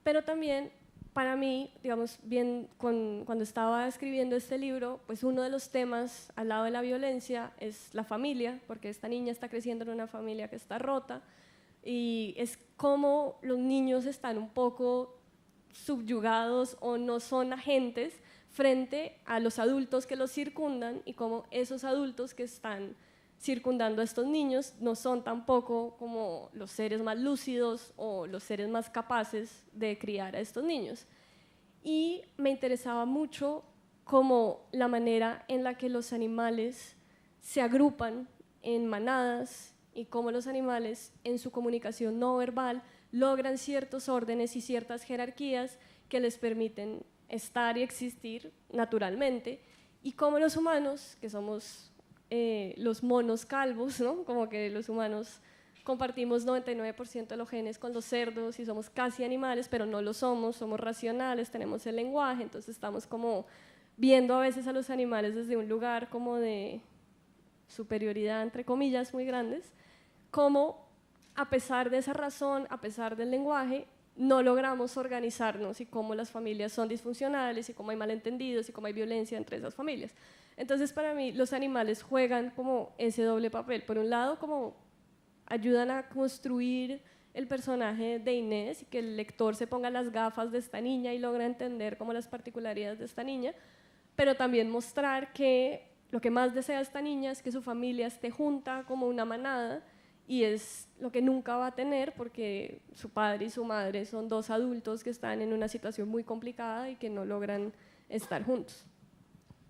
Pero también, para mí, digamos, bien, cuando estaba escribiendo este libro, pues uno de los temas al lado de la violencia es la familia, porque esta niña está creciendo en una familia que está rota, y es como los niños están un poco subyugados o no son agentes frente a los adultos que los circundan, y como esos adultos que están circundando a estos niños no son tampoco como los seres más lúcidos o los seres más capaces de criar a estos niños. Y me interesaba mucho como la manera en la que los animales se agrupan en manadas y cómo los animales en su comunicación no verbal logran ciertos órdenes y ciertas jerarquías que les permiten estar y existir naturalmente, y cómo los humanos, que somos los monos calvos, ¿no? Como que los humanos compartimos 99% de los genes con los cerdos y somos casi animales, pero no lo somos, somos racionales, tenemos el lenguaje, entonces estamos como viendo a veces a los animales desde un lugar como de superioridad, entre comillas, muy grandes, como a pesar de esa razón, a pesar del lenguaje, no logramos organizarnos, y cómo las familias son disfuncionales y cómo hay malentendidos y cómo hay violencia entre esas familias. Entonces, para mí, los animales juegan como ese doble papel. Por un lado, como ayudan a construir el personaje de Inés y que el lector se ponga las gafas de esta niña y logra entender como las particularidades de esta niña, pero también mostrar que lo que más desea esta niña es que su familia esté junta como una manada, y es lo que nunca va a tener porque su padre y su madre son dos adultos que están en una situación muy complicada y que no logran estar juntos.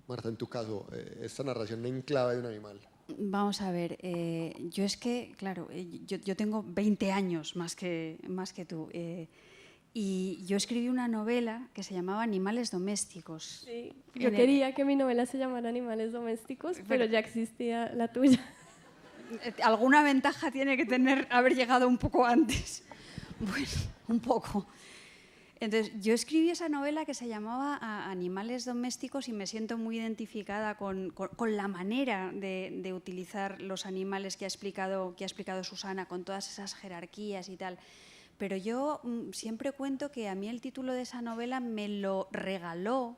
Marta, en tu caso, esta narración en clave de un animal. Vamos a ver, yo es que, claro, yo tengo 20 años más que tú, y yo escribí una novela que se llamaba Animales Domésticos. Sí, yo quería que mi novela se llamara Animales Domésticos, pero ya existía la tuya. Alguna ventaja tiene que tener haber llegado un poco antes. Bueno, un poco. Entonces, yo escribí esa novela que se llamaba Animales Domésticos, y me siento muy identificada con la manera de utilizar los animales que ha explicado Susana, con todas esas jerarquías y tal. Pero yo siempre cuento que a mí el título de esa novela me lo regaló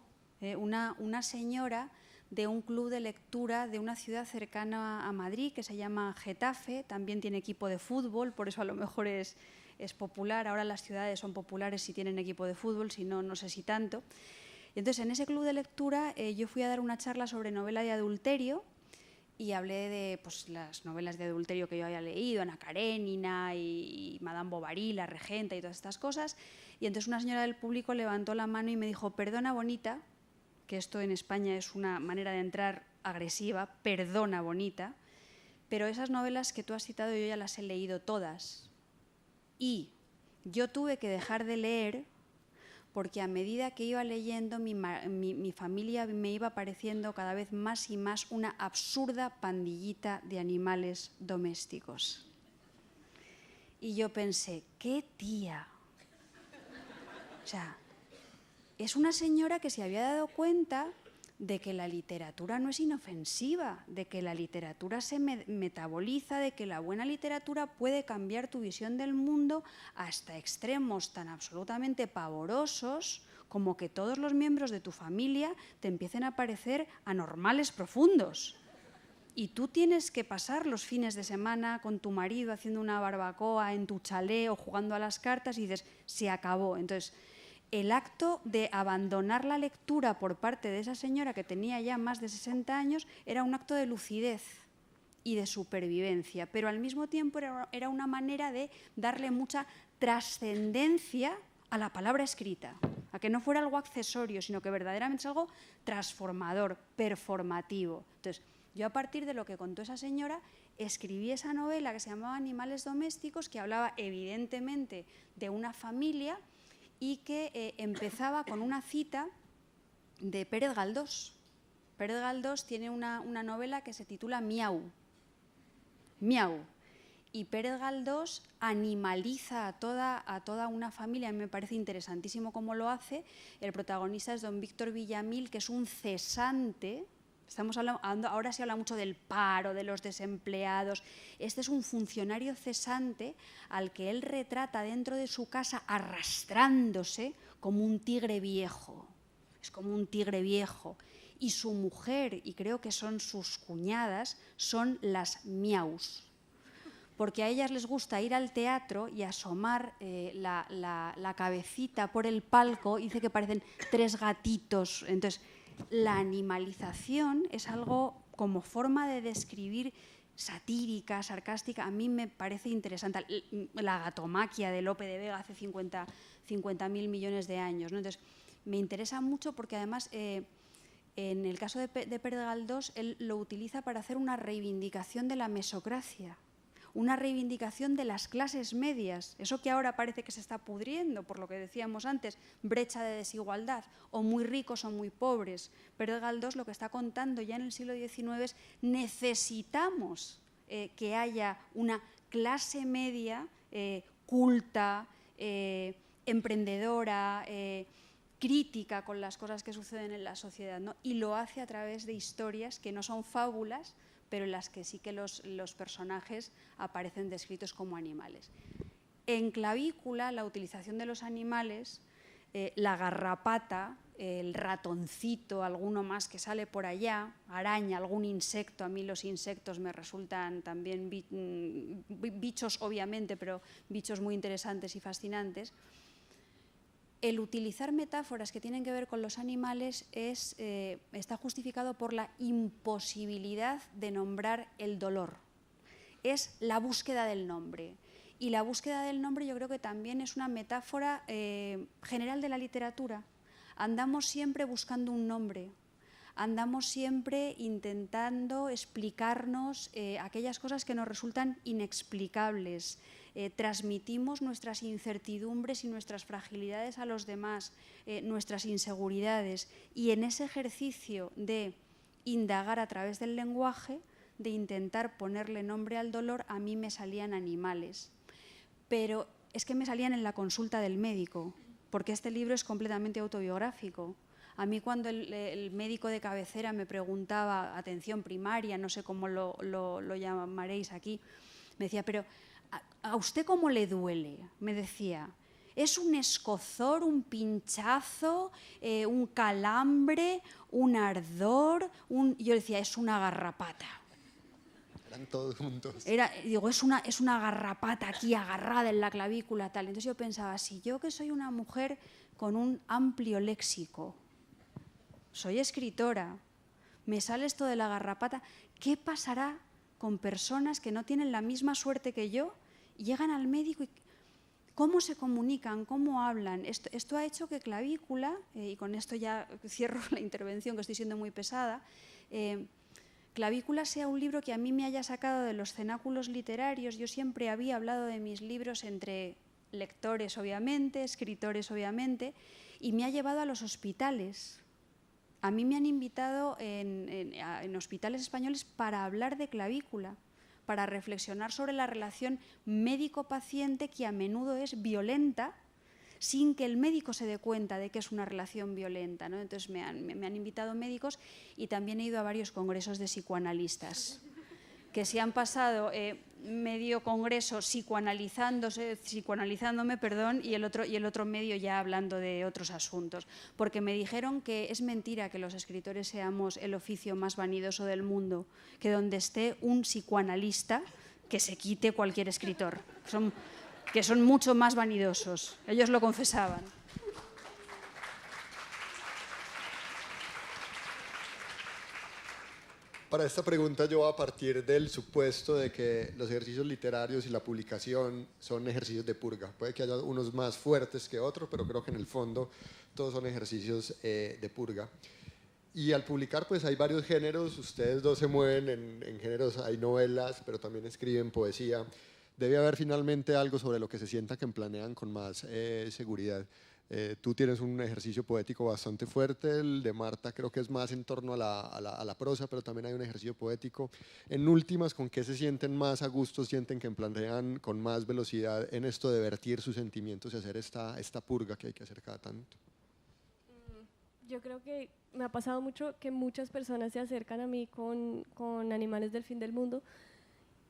una señora de un club de lectura de una ciudad cercana a Madrid que se llama Getafe. También tiene equipo de fútbol, por eso a lo mejor es popular. Ahora las ciudades son populares si tienen equipo de fútbol, si no, no sé si tanto. Y entonces, en ese club de lectura yo fui a dar una charla sobre novela de adulterio, y hablé de pues, las novelas de adulterio que yo había leído, Ana Karenina y Madame Bovary, La Regenta y todas estas cosas. Y entonces una señora del público levantó la mano y me dijo: perdona, bonita, que esto en España es una manera de entrar agresiva, perdona, bonita, pero esas novelas que tú has citado yo ya las he leído todas, y yo tuve que dejar de leer porque a medida que iba leyendo mi familia me iba pareciendo cada vez más y más una absurda pandillita de animales domésticos. Y yo pensé, ¡qué tía! O sea, es una señora que se había dado cuenta de que la literatura no es inofensiva, de que la literatura se metaboliza, de que la buena literatura puede cambiar tu visión del mundo hasta extremos tan absolutamente pavorosos como que todos los miembros de tu familia te empiecen a parecer anormales profundos. Y tú tienes que pasar los fines de semana con tu marido haciendo una barbacoa en tu chalet o jugando a las cartas y dices, se acabó. Entonces, el acto de abandonar la lectura por parte de esa señora que tenía ya más de 60 años era un acto de lucidez. y de supervivencia, pero al mismo tiempo era una manera de darle mucha trascendencia a la palabra escrita, a que no fuera algo accesorio, sino que verdaderamente es algo transformador, performativo. Entonces, yo a partir de lo que contó esa señora, escribí esa novela que se llamaba Animales domésticos, que hablaba evidentemente de una familia y que empezaba con una cita de Pérez Galdós. Pérez Galdós tiene una novela que se titula Miau. Miau. Y Pérez Galdós animaliza a toda una familia. A mí me parece interesantísimo cómo lo hace. El protagonista es don Víctor Villamil, que es un cesante. Estamos hablando, ahora se habla mucho del paro, de los desempleados. Este es un funcionario cesante al que él retrata dentro de su casa arrastrándose como un tigre viejo. Es como un tigre viejo. Y su mujer, y creo que son sus cuñadas, son las miaus. Porque a ellas les gusta ir al teatro y asomar la cabecita por el palco, y dice que parecen 3 gatitos. Entonces, la animalización es algo como forma de describir satírica, sarcástica. A mí me parece interesante. La gatomaquia de Lope de Vega hace 50.000 millones de años, ¿no? Entonces, me interesa mucho porque además, en el caso de Pérez Galdós, él lo utiliza para hacer una reivindicación de la mesocracia, una reivindicación de las clases medias, eso que ahora parece que se está pudriendo, por lo que decíamos antes, brecha de desigualdad, o muy ricos o muy pobres. Pérez Galdós lo que está contando ya en el siglo XIX es: necesitamos que haya una clase media culta, emprendedora, crítica con las cosas que suceden en la sociedad, ¿no? Y lo hace a través de historias que no son fábulas, pero en las que sí que los personajes aparecen descritos como animales. En Clavícula, la utilización de los animales, la garrapata, el ratoncito, alguno más que sale por allá, araña, algún insecto. A mí los insectos me resultan también bichos, obviamente, pero bichos muy interesantes y fascinantes. El utilizar metáforas que tienen que ver con los animales está justificado por la imposibilidad de nombrar el dolor. Es la búsqueda del nombre. Y la búsqueda del nombre yo creo que también es una metáfora general de la literatura. Andamos siempre buscando un nombre. Andamos siempre intentando explicarnos aquellas cosas que nos resultan inexplicables. Transmitimos nuestras incertidumbres y nuestras fragilidades a los demás, nuestras inseguridades, y en ese ejercicio de indagar a través del lenguaje, de intentar ponerle nombre al dolor, a mí me salían animales. Pero es que me salían en la consulta del médico, porque este libro es completamente autobiográfico. A mí cuando el médico de cabecera me preguntaba, atención primaria, no sé cómo lo llamaréis aquí, me decía, pero ¿a usted cómo le duele? Me decía, ¿es un escozor, un pinchazo, un calambre, un ardor? Yo decía, es una garrapata. Eran todos juntos. Digo, es una garrapata aquí agarrada en la clavícula, tal. Entonces yo pensaba, si yo que soy una mujer con un amplio léxico, soy escritora, me sale esto de la garrapata, ¿qué pasará con personas que no tienen la misma suerte que yo, llegan al médico y cómo se comunican, cómo hablan? Esto ha hecho que Clavícula, y con esto ya cierro la intervención que estoy siendo muy pesada, Clavícula sea un libro que a mí me haya sacado de los cenáculos literarios. Yo siempre había hablado de mis libros entre lectores, obviamente, escritores, obviamente, y me ha llevado a los hospitales. A mí me han invitado en hospitales españoles para hablar de Clavícula, para reflexionar sobre la relación médico-paciente, que a menudo es violenta, sin que el médico se dé cuenta de que es una relación violenta, ¿no? Entonces me han invitado médicos, y también he ido a varios congresos de psicoanalistas que se han pasado medio congreso psicoanalizándome, y el otro medio ya hablando de otros asuntos, porque me dijeron que es mentira que los escritores seamos el oficio más vanidoso del mundo, que donde esté un psicoanalista, que se quite cualquier escritor, que son mucho más vanidosos. Ellos lo confesaban. Para esta pregunta yo a partir del supuesto de que los ejercicios literarios y la publicación son ejercicios de purga. Puede que haya unos más fuertes que otros, pero creo que en el fondo todos son ejercicios de purga. Y al publicar pues hay varios géneros, ustedes dos se mueven en géneros, hay novelas, pero también escriben poesía. Debe haber finalmente algo sobre lo que se sienta que planean con más seguridad. Tú tienes un ejercicio poético bastante fuerte, el de Marta creo que es más en torno a la prosa, pero también hay un ejercicio poético. En últimas, ¿con qué se sienten más a gusto? ¿Sienten que planean con más velocidad en esto de vertir sus sentimientos y hacer esta purga que hay que hacer cada tanto? Yo creo que me ha pasado mucho que muchas personas se acercan a mí con Animales del Fin del Mundo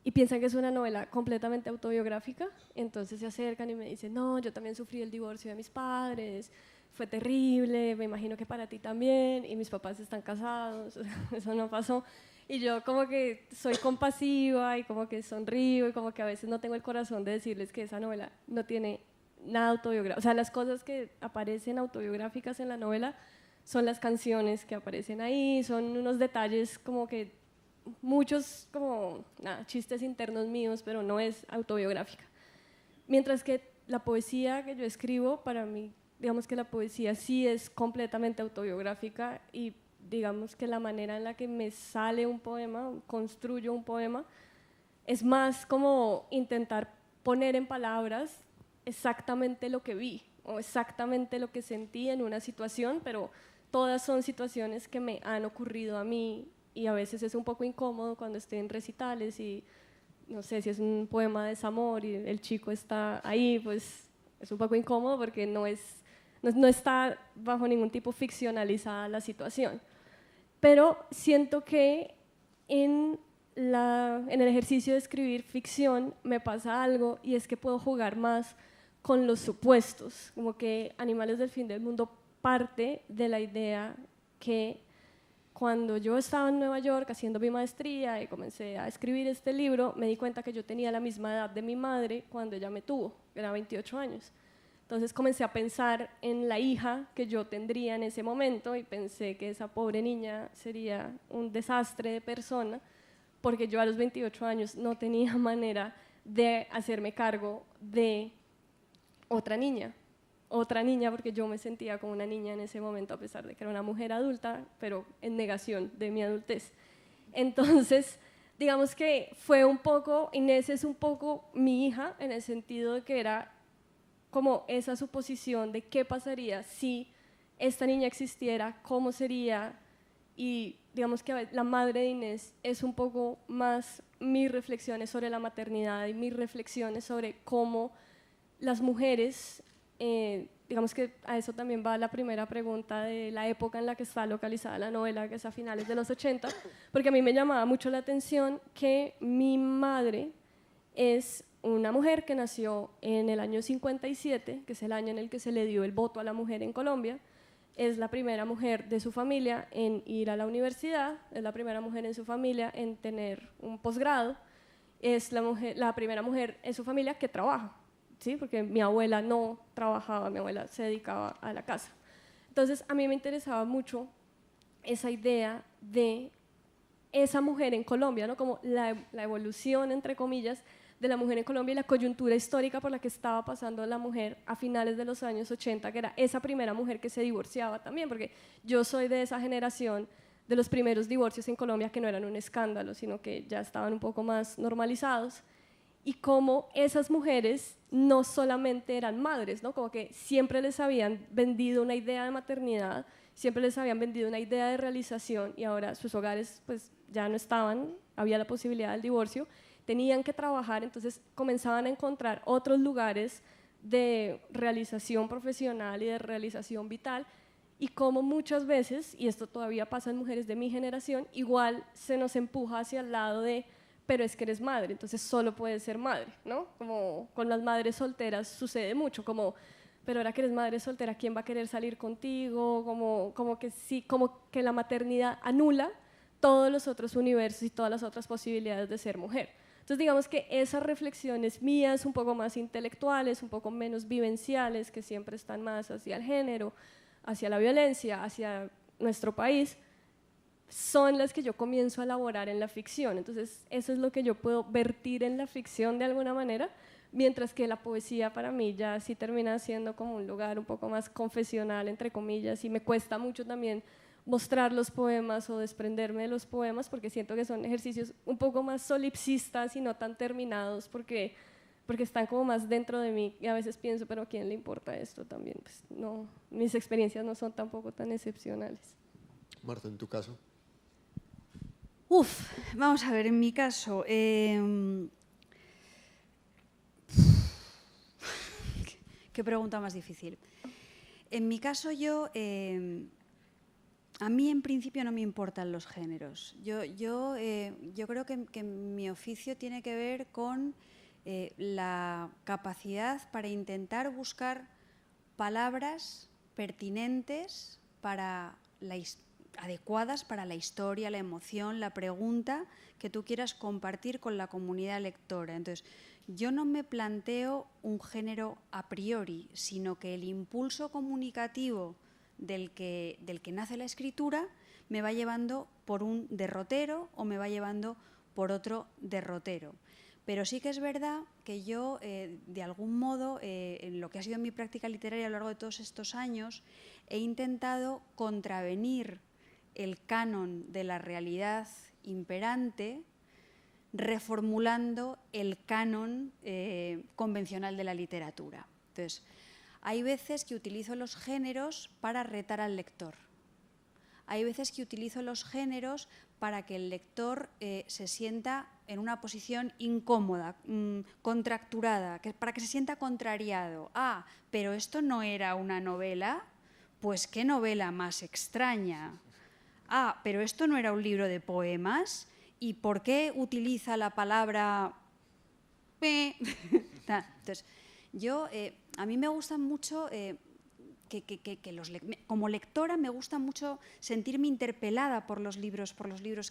y piensan que es una novela completamente autobiográfica, entonces se acercan y me dicen, no, yo también sufrí el divorcio de mis padres, fue terrible, me imagino que para ti también, y mis papás están casados, eso no pasó. Y yo como que soy compasiva y como que sonrío y como que a veces no tengo el corazón de decirles que esa novela no tiene nada autobiográfico. O sea, las cosas que aparecen autobiográficas en la novela son las canciones que aparecen ahí, son unos detalles como que muchos como chistes internos míos, pero no es autobiográfica. Mientras que la poesía que yo escribo, para mí, digamos que la poesía sí es completamente autobiográfica y digamos que la manera en la que me sale un poema, construyo un poema, es más como intentar poner en palabras exactamente lo que vi o exactamente lo que sentí en una situación, pero todas son situaciones que me han ocurrido a mí y a veces es un poco incómodo cuando estoy en recitales y no sé si es un poema de desamor y el chico está ahí, pues es un poco incómodo porque no está bajo ningún tipo ficcionalizada la situación. Pero siento que en el ejercicio de escribir ficción me pasa algo y es que puedo jugar más con los supuestos, como que Animales del Fin del Mundo parte de la idea que cuando yo estaba en Nueva York haciendo mi maestría y comencé a escribir este libro, me di cuenta que yo tenía la misma edad de mi madre cuando ella me tuvo, era 28 años. Entonces comencé a pensar en la hija que yo tendría en ese momento y pensé que esa pobre niña sería un desastre de persona porque yo a los 28 años no tenía manera de hacerme cargo de otra niña porque yo me sentía como una niña en ese momento a pesar de que era una mujer adulta, pero en negación de mi adultez. Entonces, digamos que fue un poco, Inés es un poco mi hija en el sentido de que era como esa suposición de qué pasaría si esta niña existiera, cómo sería, y digamos que la madre de Inés es un poco más mis reflexiones sobre la maternidad y mis reflexiones sobre cómo las mujeres, digamos que a eso también va la primera pregunta de la época en la que está localizada la novela, que es a finales de los 80, porque a mí me llamaba mucho la atención que mi madre es una mujer que nació en el año 57, que es el año en el que se le dio el voto a la mujer en Colombia, es la primera mujer de su familia en ir a la universidad, es la primera mujer en su familia en tener un posgrado, es la primera mujer en su familia que trabaja, ¿sí? Porque mi abuela no trabajaba, mi abuela se dedicaba a la casa. Entonces a mí me interesaba mucho esa idea de esa mujer en Colombia, ¿no? Como la evolución, entre comillas, de la mujer en Colombia y la coyuntura histórica por la que estaba pasando la mujer a finales de los años 80, que era esa primera mujer que se divorciaba también, porque yo soy de esa generación de los primeros divorcios en Colombia que no eran un escándalo, sino que ya estaban un poco más normalizados, y cómo esas mujeres no solamente eran madres, ¿no? Como que siempre les habían vendido una idea de maternidad, siempre les habían vendido una idea de realización y ahora sus hogares pues ya no estaban, había la posibilidad del divorcio, tenían que trabajar, entonces comenzaban a encontrar otros lugares de realización profesional y de realización vital, y como muchas veces, y esto todavía pasa en mujeres de mi generación, igual se nos empuja hacia el lado de, pero es que eres madre, entonces solo puedes ser madre, ¿no? Como con las madres solteras sucede mucho, como, pero ahora que eres madre soltera, ¿quién va a querer salir contigo? Como que sí, como que la maternidad anula todos los otros universos y todas las otras posibilidades de ser mujer. Entonces digamos que esas reflexiones mías, un poco más intelectuales, un poco menos vivenciales, que siempre están más hacia el género, hacia la violencia, hacia nuestro país, son las que yo comienzo a elaborar en la ficción. Entonces, eso es lo que yo puedo vertir en la ficción de alguna manera, mientras que la poesía para mí ya sí termina siendo como un lugar un poco más confesional, entre comillas, y me cuesta mucho también mostrar los poemas o desprenderme de los poemas, porque siento que son ejercicios un poco más solipsistas y no tan terminados, porque están como más dentro de mí, y a veces pienso, pero ¿a quién le importa esto también? Pues no, mis experiencias no son tampoco tan excepcionales. Marta, en tu caso. Vamos a ver, en mi caso, qué pregunta más difícil. En mi caso yo, a mí en principio no me importan los géneros. Yo creo que mi oficio tiene que ver con la capacidad para intentar buscar palabras pertinentes adecuadas para la historia, la emoción, la pregunta que tú quieras compartir con la comunidad lectora. Entonces, yo no me planteo un género a priori, sino que el impulso comunicativo del que nace la escritura me va llevando por un derrotero o me va llevando por otro derrotero. Pero sí que es verdad que yo, de algún modo, en lo que ha sido mi práctica literaria a lo largo de todos estos años, he intentado contravenir el canon de la realidad imperante, reformulando el canon convencional de la literatura. Entonces, hay veces que utilizo los géneros para retar al lector. Hay veces que utilizo los géneros para que el lector se sienta en una posición incómoda, contracturada, para que se sienta contrariado. Ah, pero esto no era una novela, pues qué novela más extraña. Ah, pero esto no era un libro de poemas, ¿y por qué utiliza la palabra? Entonces, a mí me gusta mucho como lectora me gusta mucho sentirme interpelada por los libros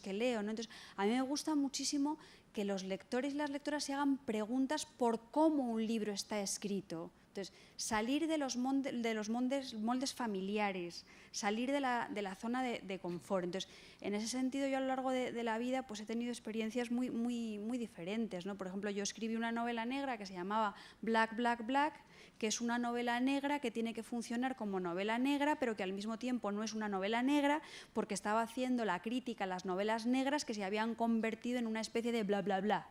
que leo, ¿no? Entonces, a mí me gusta muchísimo que los lectores y las lectoras se hagan preguntas por cómo un libro está escrito. Entonces, salir de los moldes familiares, salir de la zona de confort. Entonces, en ese sentido, yo a lo largo de la vida pues, he tenido experiencias muy diferentes, ¿no? Por ejemplo, yo escribí una novela negra que se llamaba Black, Black, Black, que es una novela negra que tiene que funcionar como novela negra, pero que al mismo tiempo no es una novela negra, porque estaba haciendo la crítica a las novelas negras que se habían convertido en una especie de bla, bla, bla,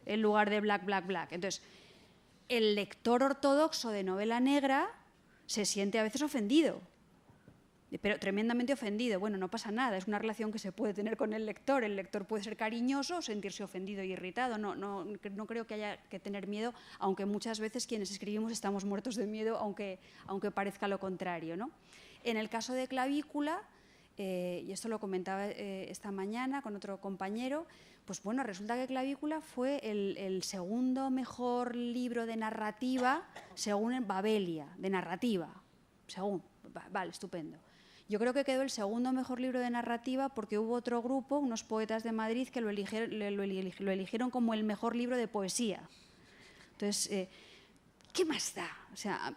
en lugar de black, black, black. Entonces, el lector ortodoxo de novela negra se siente a veces ofendido, pero tremendamente ofendido. Bueno, no pasa nada, es una relación que se puede tener con el lector. El lector puede ser cariñoso o sentirse ofendido y irritado. No creo que haya que tener miedo, aunque muchas veces quienes escribimos estamos muertos de miedo, aunque parezca lo contrario, ¿no? En el caso de Clavícula, y esto lo comentaba esta mañana con otro compañero, pues bueno, resulta que Clavícula fue el segundo mejor libro de narrativa según Babelia, de narrativa, vale, estupendo. Yo creo que quedó el segundo mejor libro de narrativa porque hubo otro grupo, unos poetas de Madrid, que lo eligieron como el mejor libro de poesía. Entonces, ¿qué más da? O sea,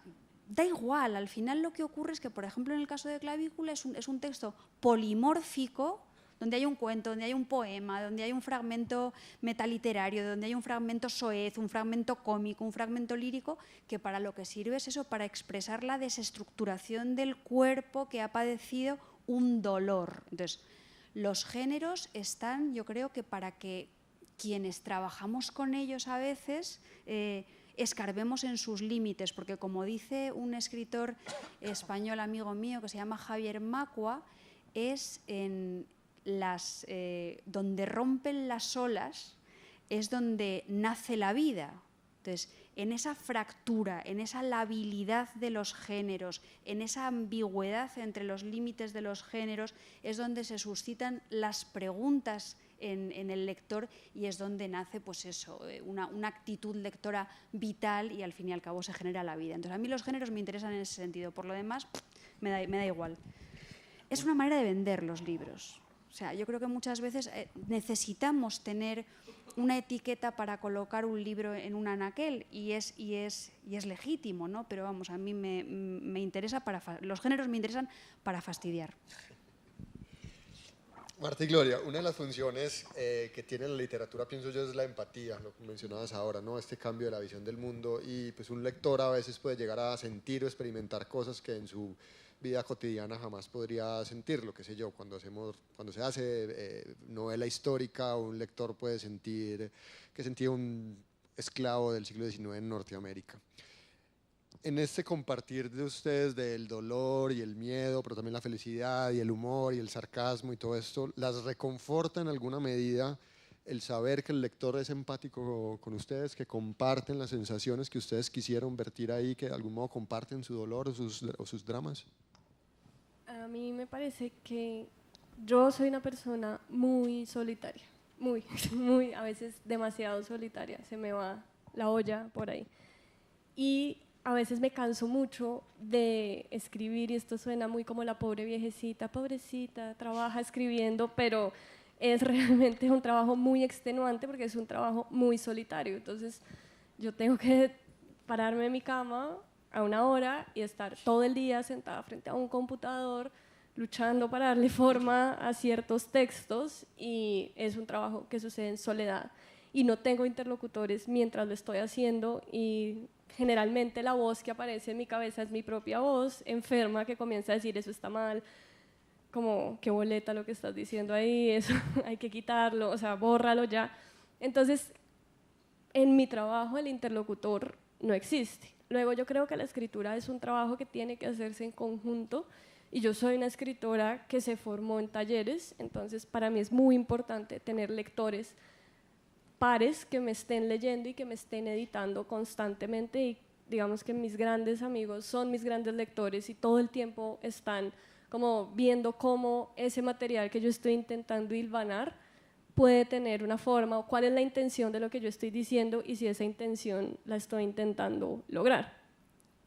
da igual, al final lo que ocurre es que, por ejemplo, en el caso de Clavícula es un texto polimórfico, donde hay un cuento, donde hay un poema, donde hay un fragmento metaliterario, donde hay un fragmento soez, un fragmento cómico, un fragmento lírico, que para lo que sirve es eso, para expresar la desestructuración del cuerpo que ha padecido un dolor. Entonces, los géneros están, yo creo que para que quienes trabajamos con ellos a veces escarbemos en sus límites, porque como dice un escritor español amigo mío que se llama Javier Macua, es donde rompen las olas es donde nace la vida. Entonces, en esa fractura, en esa labilidad de los géneros, en esa ambigüedad entre los límites de los géneros, es donde se suscitan las preguntas en el lector y es donde nace pues eso, una actitud lectora vital y al fin y al cabo se genera la vida. Entonces, a mí los géneros me interesan en ese sentido. Por lo demás, me da igual. Es una manera de vender los libros. O sea, yo creo que muchas veces necesitamos tener una etiqueta para colocar un libro en un anaquel y es legítimo, ¿no? Pero vamos, a mí me interesa los géneros me interesan para fastidiar. Marta y Gloria, una de las funciones que tiene la literatura, pienso yo, es la empatía, lo que mencionabas ahora, ¿no? Este cambio de la visión del mundo, y pues un lector a veces puede llegar a sentir o experimentar cosas que en su vida cotidiana jamás podría sentirlo, qué sé yo, cuando se hace novela histórica, un lector puede sentir que sentía un esclavo del siglo XIX en Norteamérica. En este compartir de ustedes del dolor y el miedo, pero también la felicidad y el humor y el sarcasmo y todo esto, ¿las reconforta en alguna medida el saber que el lector es empático con ustedes, que comparten las sensaciones que ustedes quisieron vertir ahí, que de algún modo comparten su dolor o sus dramas? A mí me parece que yo soy una persona muy solitaria, muy, muy, a veces demasiado solitaria, se me va la olla por ahí. Y a veces me canso mucho de escribir, y esto suena muy como la pobre viejecita, pobrecita, trabaja escribiendo, pero es realmente un trabajo muy extenuante porque es un trabajo muy solitario. Entonces yo tengo que pararme en mi cama a una hora y estar todo el día sentada frente a un computador luchando para darle forma a ciertos textos, y es un trabajo que sucede en soledad y no tengo interlocutores mientras lo estoy haciendo, y generalmente la voz que aparece en mi cabeza es mi propia voz enferma que comienza a decir eso está mal, como qué boleta lo que estás diciendo ahí, eso hay que quitarlo, o sea, bórralo ya. Entonces, en mi trabajo el interlocutor no existe. Luego yo creo que la escritura es un trabajo que tiene que hacerse en conjunto, y yo soy una escritora que se formó en talleres, entonces para mí es muy importante tener lectores pares que me estén leyendo y que me estén editando constantemente, y digamos que mis grandes amigos son mis grandes lectores y todo el tiempo están como viendo cómo ese material que yo estoy intentando hilvanar puede tener una forma, o cuál es la intención de lo que yo estoy diciendo y si esa intención la estoy intentando lograr.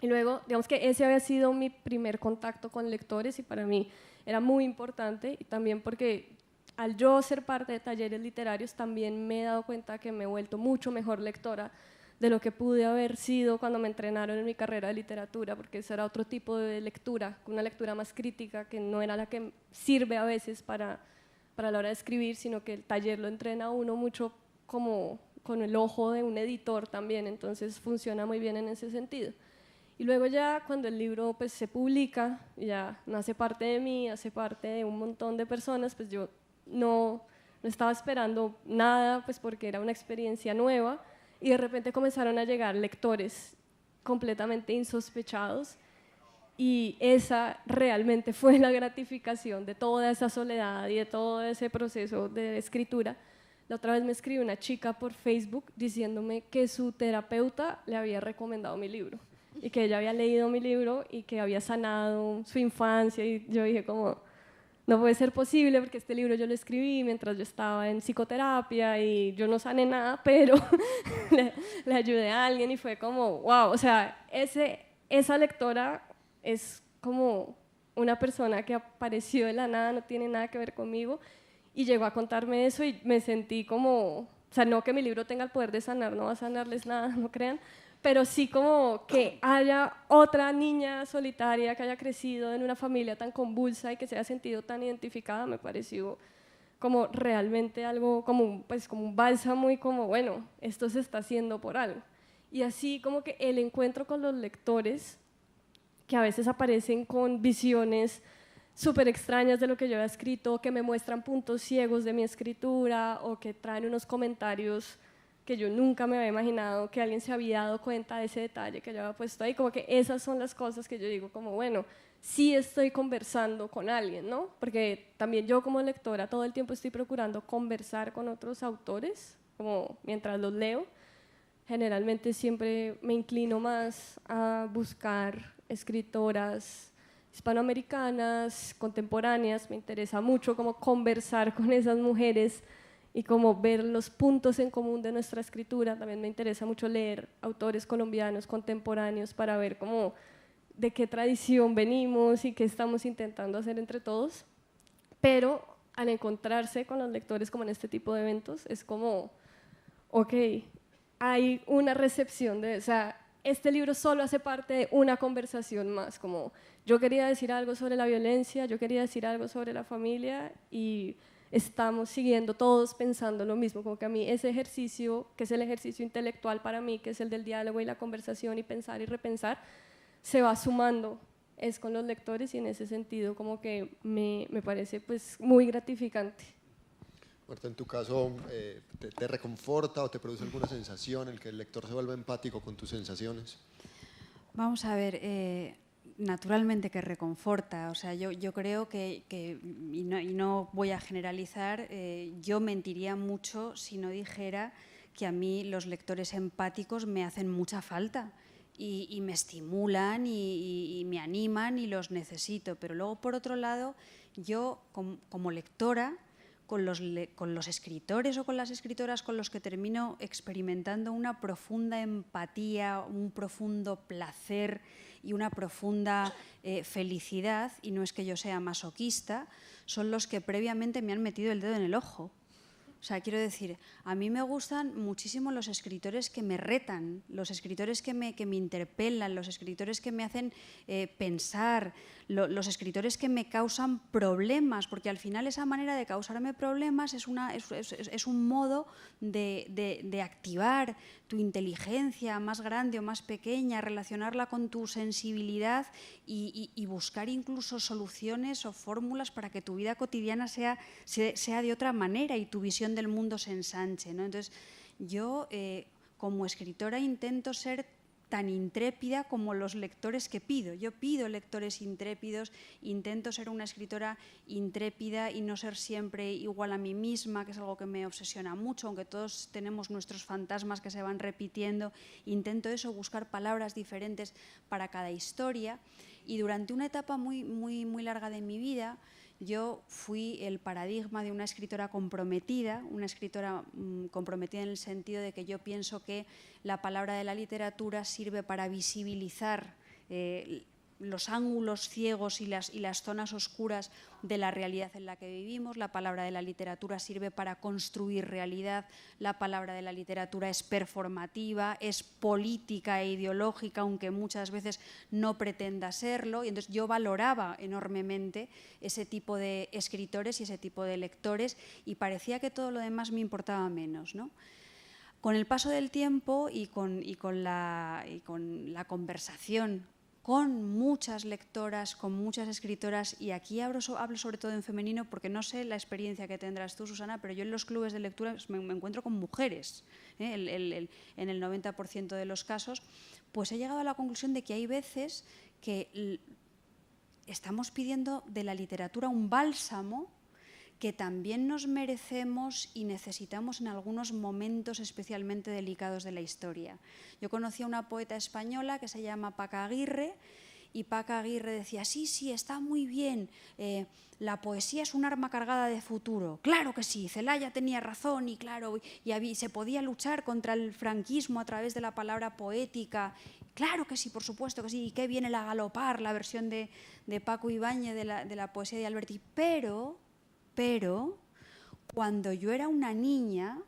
Y luego, digamos que ese había sido mi primer contacto con lectores, y para mí era muy importante, y también porque al yo ser parte de talleres literarios también me he dado cuenta que me he vuelto mucho mejor lectora de lo que pude haber sido cuando me entrenaron en mi carrera de literatura, porque eso era otro tipo de lectura, una lectura más crítica, que no era la que sirve a veces para la hora de escribir, sino que el taller lo entrena a uno mucho como con el ojo de un editor también, entonces funciona muy bien en ese sentido. Y luego ya cuando el libro pues se publica, ya no hace parte de mí, hace parte de un montón de personas, pues yo no estaba esperando nada, pues porque era una experiencia nueva, y de repente comenzaron a llegar lectores completamente insospechados, y esa realmente fue la gratificación de toda esa soledad y de todo ese proceso de escritura. La otra vez me escribió una chica por Facebook diciéndome que su terapeuta le había recomendado mi libro, y que ella había leído mi libro y que había sanado su infancia, y yo dije como, no puede ser posible, porque este libro yo lo escribí mientras yo estaba en psicoterapia y yo no sané nada, pero le ayudé a alguien, y fue como, wow, o sea, esa lectora es como una persona que apareció de la nada, no tiene nada que ver conmigo, y llegó a contarme eso, y me sentí como, o sea, no que mi libro tenga el poder de sanar, no va a sanarles nada, no crean, pero sí como que haya otra niña solitaria que haya crecido en una familia tan convulsa y que se haya sentido tan identificada, me pareció como realmente algo como un bálsamo, y como, bueno, esto se está haciendo por algo. Y así como que el encuentro con los lectores, que a veces aparecen con visiones súper extrañas de lo que yo he escrito, que me muestran puntos ciegos de mi escritura, o que traen unos comentarios que yo nunca me había imaginado que alguien se había dado cuenta de ese detalle que yo había puesto ahí, como que esas son las cosas que yo digo como, bueno, sí estoy conversando con alguien, ¿no? Porque también yo como lectora todo el tiempo estoy procurando conversar con otros autores, como mientras los leo. Generalmente siempre me inclino más a buscar escritoras hispanoamericanas, contemporáneas, me interesa mucho como conversar con esas mujeres y como ver los puntos en común de nuestra escritura. También me interesa mucho leer autores colombianos contemporáneos para ver cómo, de qué tradición venimos y qué estamos intentando hacer entre todos. Pero al encontrarse con los lectores como en este tipo de eventos, es como, ok, hay una recepción o sea, este libro solo hace parte de una conversación más, como yo quería decir algo sobre la violencia, yo quería decir algo sobre la familia, y estamos siguiendo todos pensando lo mismo, como que a mí ese ejercicio, que es el ejercicio intelectual para mí, que es el del diálogo y la conversación y pensar y repensar, se va sumando es con los lectores y en ese sentido como que me parece pues muy gratificante. Marta, en tu caso, ¿te reconforta o te produce alguna sensación el que el lector se vuelva empático con tus sensaciones? Vamos a ver, naturalmente que reconforta. O sea, yo creo que y no voy a generalizar, yo mentiría mucho si no dijera que a mí los lectores empáticos me hacen mucha falta y me estimulan y me animan y los necesito. Pero luego, por otro lado, yo como lectora, con los escritores o con las escritoras con los que termino experimentando una profunda empatía, un profundo placer y una profunda felicidad, y no es que yo sea masoquista, son los que previamente me han metido el dedo en el ojo. O sea, quiero decir, a mí me gustan muchísimo los escritores que me retan, los escritores que me interpelan, los escritores que me hacen pensar, los escritores que me causan problemas, porque al final esa manera de causarme problemas es un modo de activar tu inteligencia más grande o más pequeña, relacionarla con tu sensibilidad y buscar incluso soluciones o fórmulas para que tu vida cotidiana sea de otra manera y tu visión del mundo se ensanche, ¿no? Entonces, yo como escritora intento ser tan intrépida como los lectores que pido. Yo pido lectores intrépidos, intento ser una escritora intrépida y no ser siempre igual a mí misma, que es algo que me obsesiona mucho, aunque todos tenemos nuestros fantasmas que se van repitiendo. Intento eso, buscar palabras diferentes para cada historia. Y durante una etapa muy, muy, muy larga de mi vida, yo fui el paradigma de una escritora comprometida en el sentido de que yo pienso que la palabra de la literatura sirve para visibilizar los ángulos ciegos y las zonas oscuras de la realidad en la que vivimos. La palabra de la literatura sirve para construir realidad, la palabra de la literatura es performativa, es política e ideológica, aunque muchas veces no pretenda serlo, y entonces yo valoraba enormemente ese tipo de escritores y ese tipo de lectores y parecía que todo lo demás me importaba menos, ¿no? Con el paso del tiempo y con la conversación con muchas lectoras, con muchas escritoras, y aquí hablo sobre todo en femenino porque no sé la experiencia que tendrás tú, Susana, pero yo en los clubes de lectura me encuentro con mujeres, en el 90% de los casos, pues he llegado a la conclusión de que hay veces que estamos pidiendo de la literatura un bálsamo que también nos merecemos y necesitamos en algunos momentos especialmente delicados de la historia. Yo conocí a una poeta española que se llama Paca Aguirre, y Paca Aguirre decía, sí, está muy bien, la poesía es un arma cargada de futuro. Claro que sí, Celaya tenía razón y claro, y se podía luchar contra el franquismo a través de la palabra poética. Claro que sí, por supuesto que sí, y qué viene la galopar, la versión de Paco Ibáñez de la poesía de Alberti. Pero cuando yo era una niña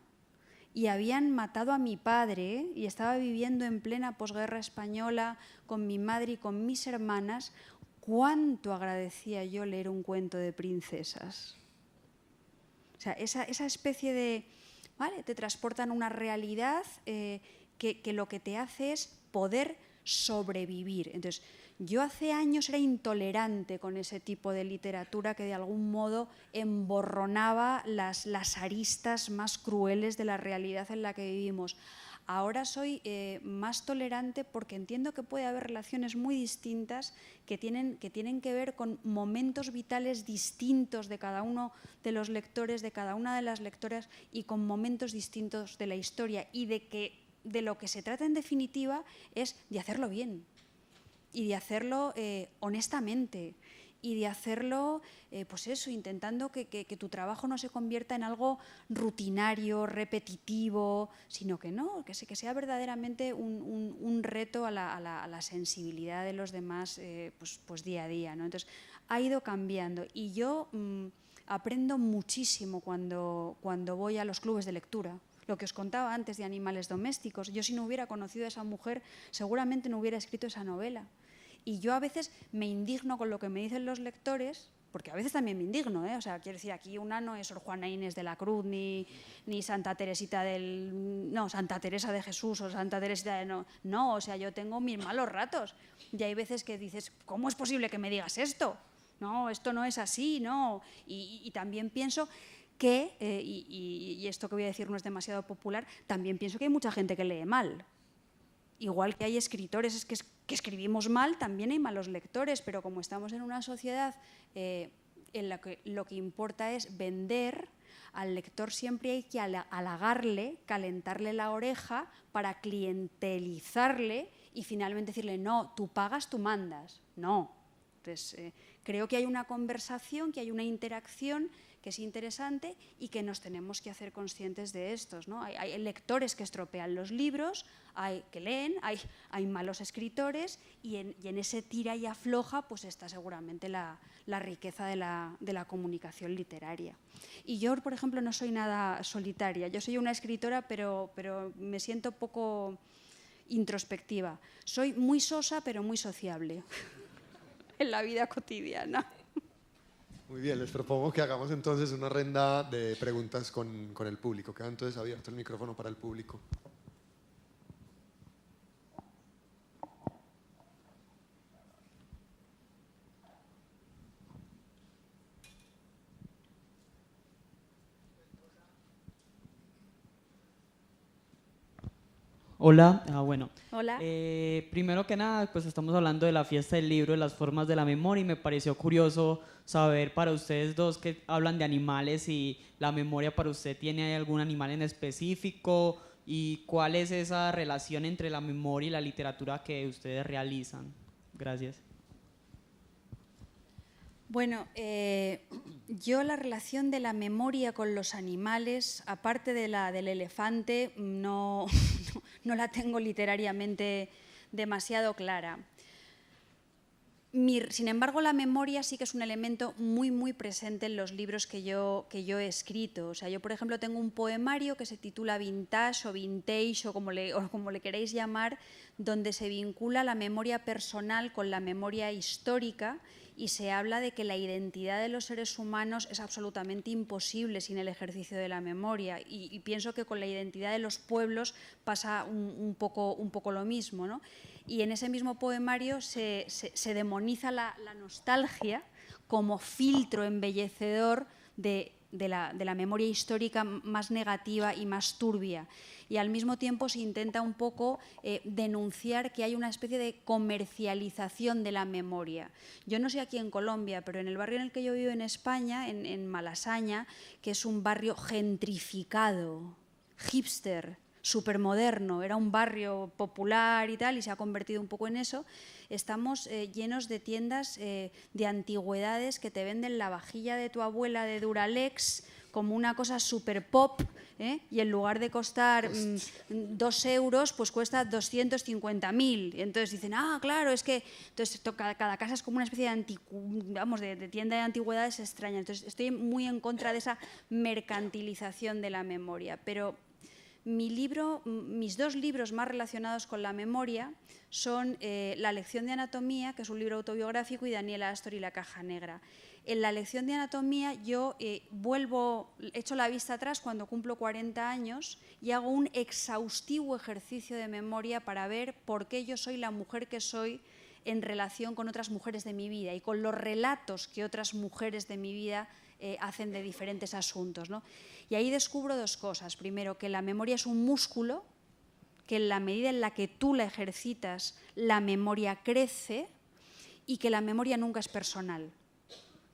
y habían matado a mi padre y estaba viviendo en plena posguerra española con mi madre y con mis hermanas, ¿cuánto agradecía yo leer un cuento de princesas? O sea, esa especie de, ¿vale? Te transportan a una realidad que lo que te hace es poder sobrevivir. Entonces, yo hace años era intolerante con ese tipo de literatura que de algún modo emborronaba las aristas más crueles de la realidad en la que vivimos. Ahora soy más tolerante porque entiendo que puede haber relaciones muy distintas que tienen que ver con momentos vitales distintos de cada uno de los lectores, de cada una de las lectoras y con momentos distintos de la historia, y de lo que se trata en definitiva es de hacerlo bien y de hacerlo honestamente y de hacerlo, pues eso, intentando que tu trabajo no se convierta en algo rutinario, repetitivo, sino que no, que sea verdaderamente un reto a la sensibilidad de los demás pues día a día, ¿no? Entonces, ha ido cambiando y yo aprendo muchísimo cuando voy a los clubes de lectura. Lo que os contaba antes de Animales domésticos, yo si no hubiera conocido a esa mujer seguramente no hubiera escrito esa novela. Y yo a veces me indigno con lo que me dicen los lectores porque a veces también me indigno, o sea, quiero decir, aquí una no es Sor Juana Inés de la Cruz, ni Santa Teresita Santa Teresa de Jesús o Santa Teresita de... No, o sea, yo tengo mis malos ratos. Y hay veces que dices, ¿cómo es posible que me digas esto? No, esto no es así, no. Y también pienso que, y esto que voy a decir no es demasiado popular, también pienso que hay mucha gente que lee mal. Igual que hay escritores que escribimos mal, también hay malos lectores, pero como estamos en una sociedad en la que lo que importa es vender, al lector siempre hay que halagarle, calentarle la oreja para clientelizarle y finalmente decirle, no, tú pagas, tú mandas. No. Entonces, creo que hay una conversación, que hay una interacción que es interesante y que nos tenemos que hacer conscientes de estos, ¿no? Hay lectores que estropean los libros, hay que leen, hay malos escritores y en ese tira y afloja pues está seguramente la riqueza de la comunicación literaria. Y yo, por ejemplo, no soy nada solitaria. Yo soy una escritora, pero me siento poco introspectiva. Soy muy sosa, pero muy sociable en la vida cotidiana. Muy bien, les propongo que hagamos entonces una ronda de preguntas con el público. Queda entonces abierto el micrófono para el público. Hola, bueno. Hola. Primero que nada, pues estamos hablando de la fiesta del libro, de las formas de la memoria, y me pareció curioso saber para ustedes dos que hablan de animales y la memoria para usted, ¿tiene algún animal en específico? ¿Y cuál es esa relación entre la memoria y la literatura que ustedes realizan? Gracias. Bueno, yo la relación de la memoria con los animales, aparte de la del elefante, no la tengo literariamente demasiado clara. Sin embargo, la memoria sí que es un elemento muy presente en los libros que yo he escrito. O sea, yo, por ejemplo, tengo un poemario que se titula Vintage o Vintage o como le queréis llamar, donde se vincula la memoria personal con la memoria histórica y se habla de que la identidad de los seres humanos es absolutamente imposible sin el ejercicio de la memoria. Y pienso que con la identidad de los pueblos pasa un poco lo mismo, ¿no? Y en ese mismo poemario se demoniza la nostalgia como filtro embellecedor de la memoria histórica más negativa y más turbia. Y al mismo tiempo se intenta un poco denunciar que hay una especie de comercialización de la memoria. Yo no sé aquí en Colombia, pero en el barrio en el que yo vivo en España, en Malasaña, que es un barrio gentrificado, hipster, supermoderno, era un barrio popular y tal, y se ha convertido un poco en eso. Estamos llenos de tiendas de antigüedades que te venden la vajilla de tu abuela de Duralex como una cosa súper pop, y en lugar de costar 2 euros, pues cuesta 250.000. Entonces dicen, claro, es que entonces, cada casa es como una especie de tienda de antigüedades extraña. Entonces estoy muy en contra de esa mercantilización de la memoria, pero mis 2 libros más relacionados con la memoria son La lección de anatomía, que es un libro autobiográfico, y Daniela Astor y la caja negra. En la lección de anatomía yo echo la vista atrás cuando cumplo 40 años y hago un exhaustivo ejercicio de memoria para ver por qué yo soy la mujer que soy en relación con otras mujeres de mi vida y con los relatos que otras mujeres de mi vida hacen de diferentes asuntos, ¿no? Y ahí descubro 2 cosas. Primero, que la memoria es un músculo, que en la medida en la que tú la ejercitas, la memoria crece, y que la memoria nunca es personal.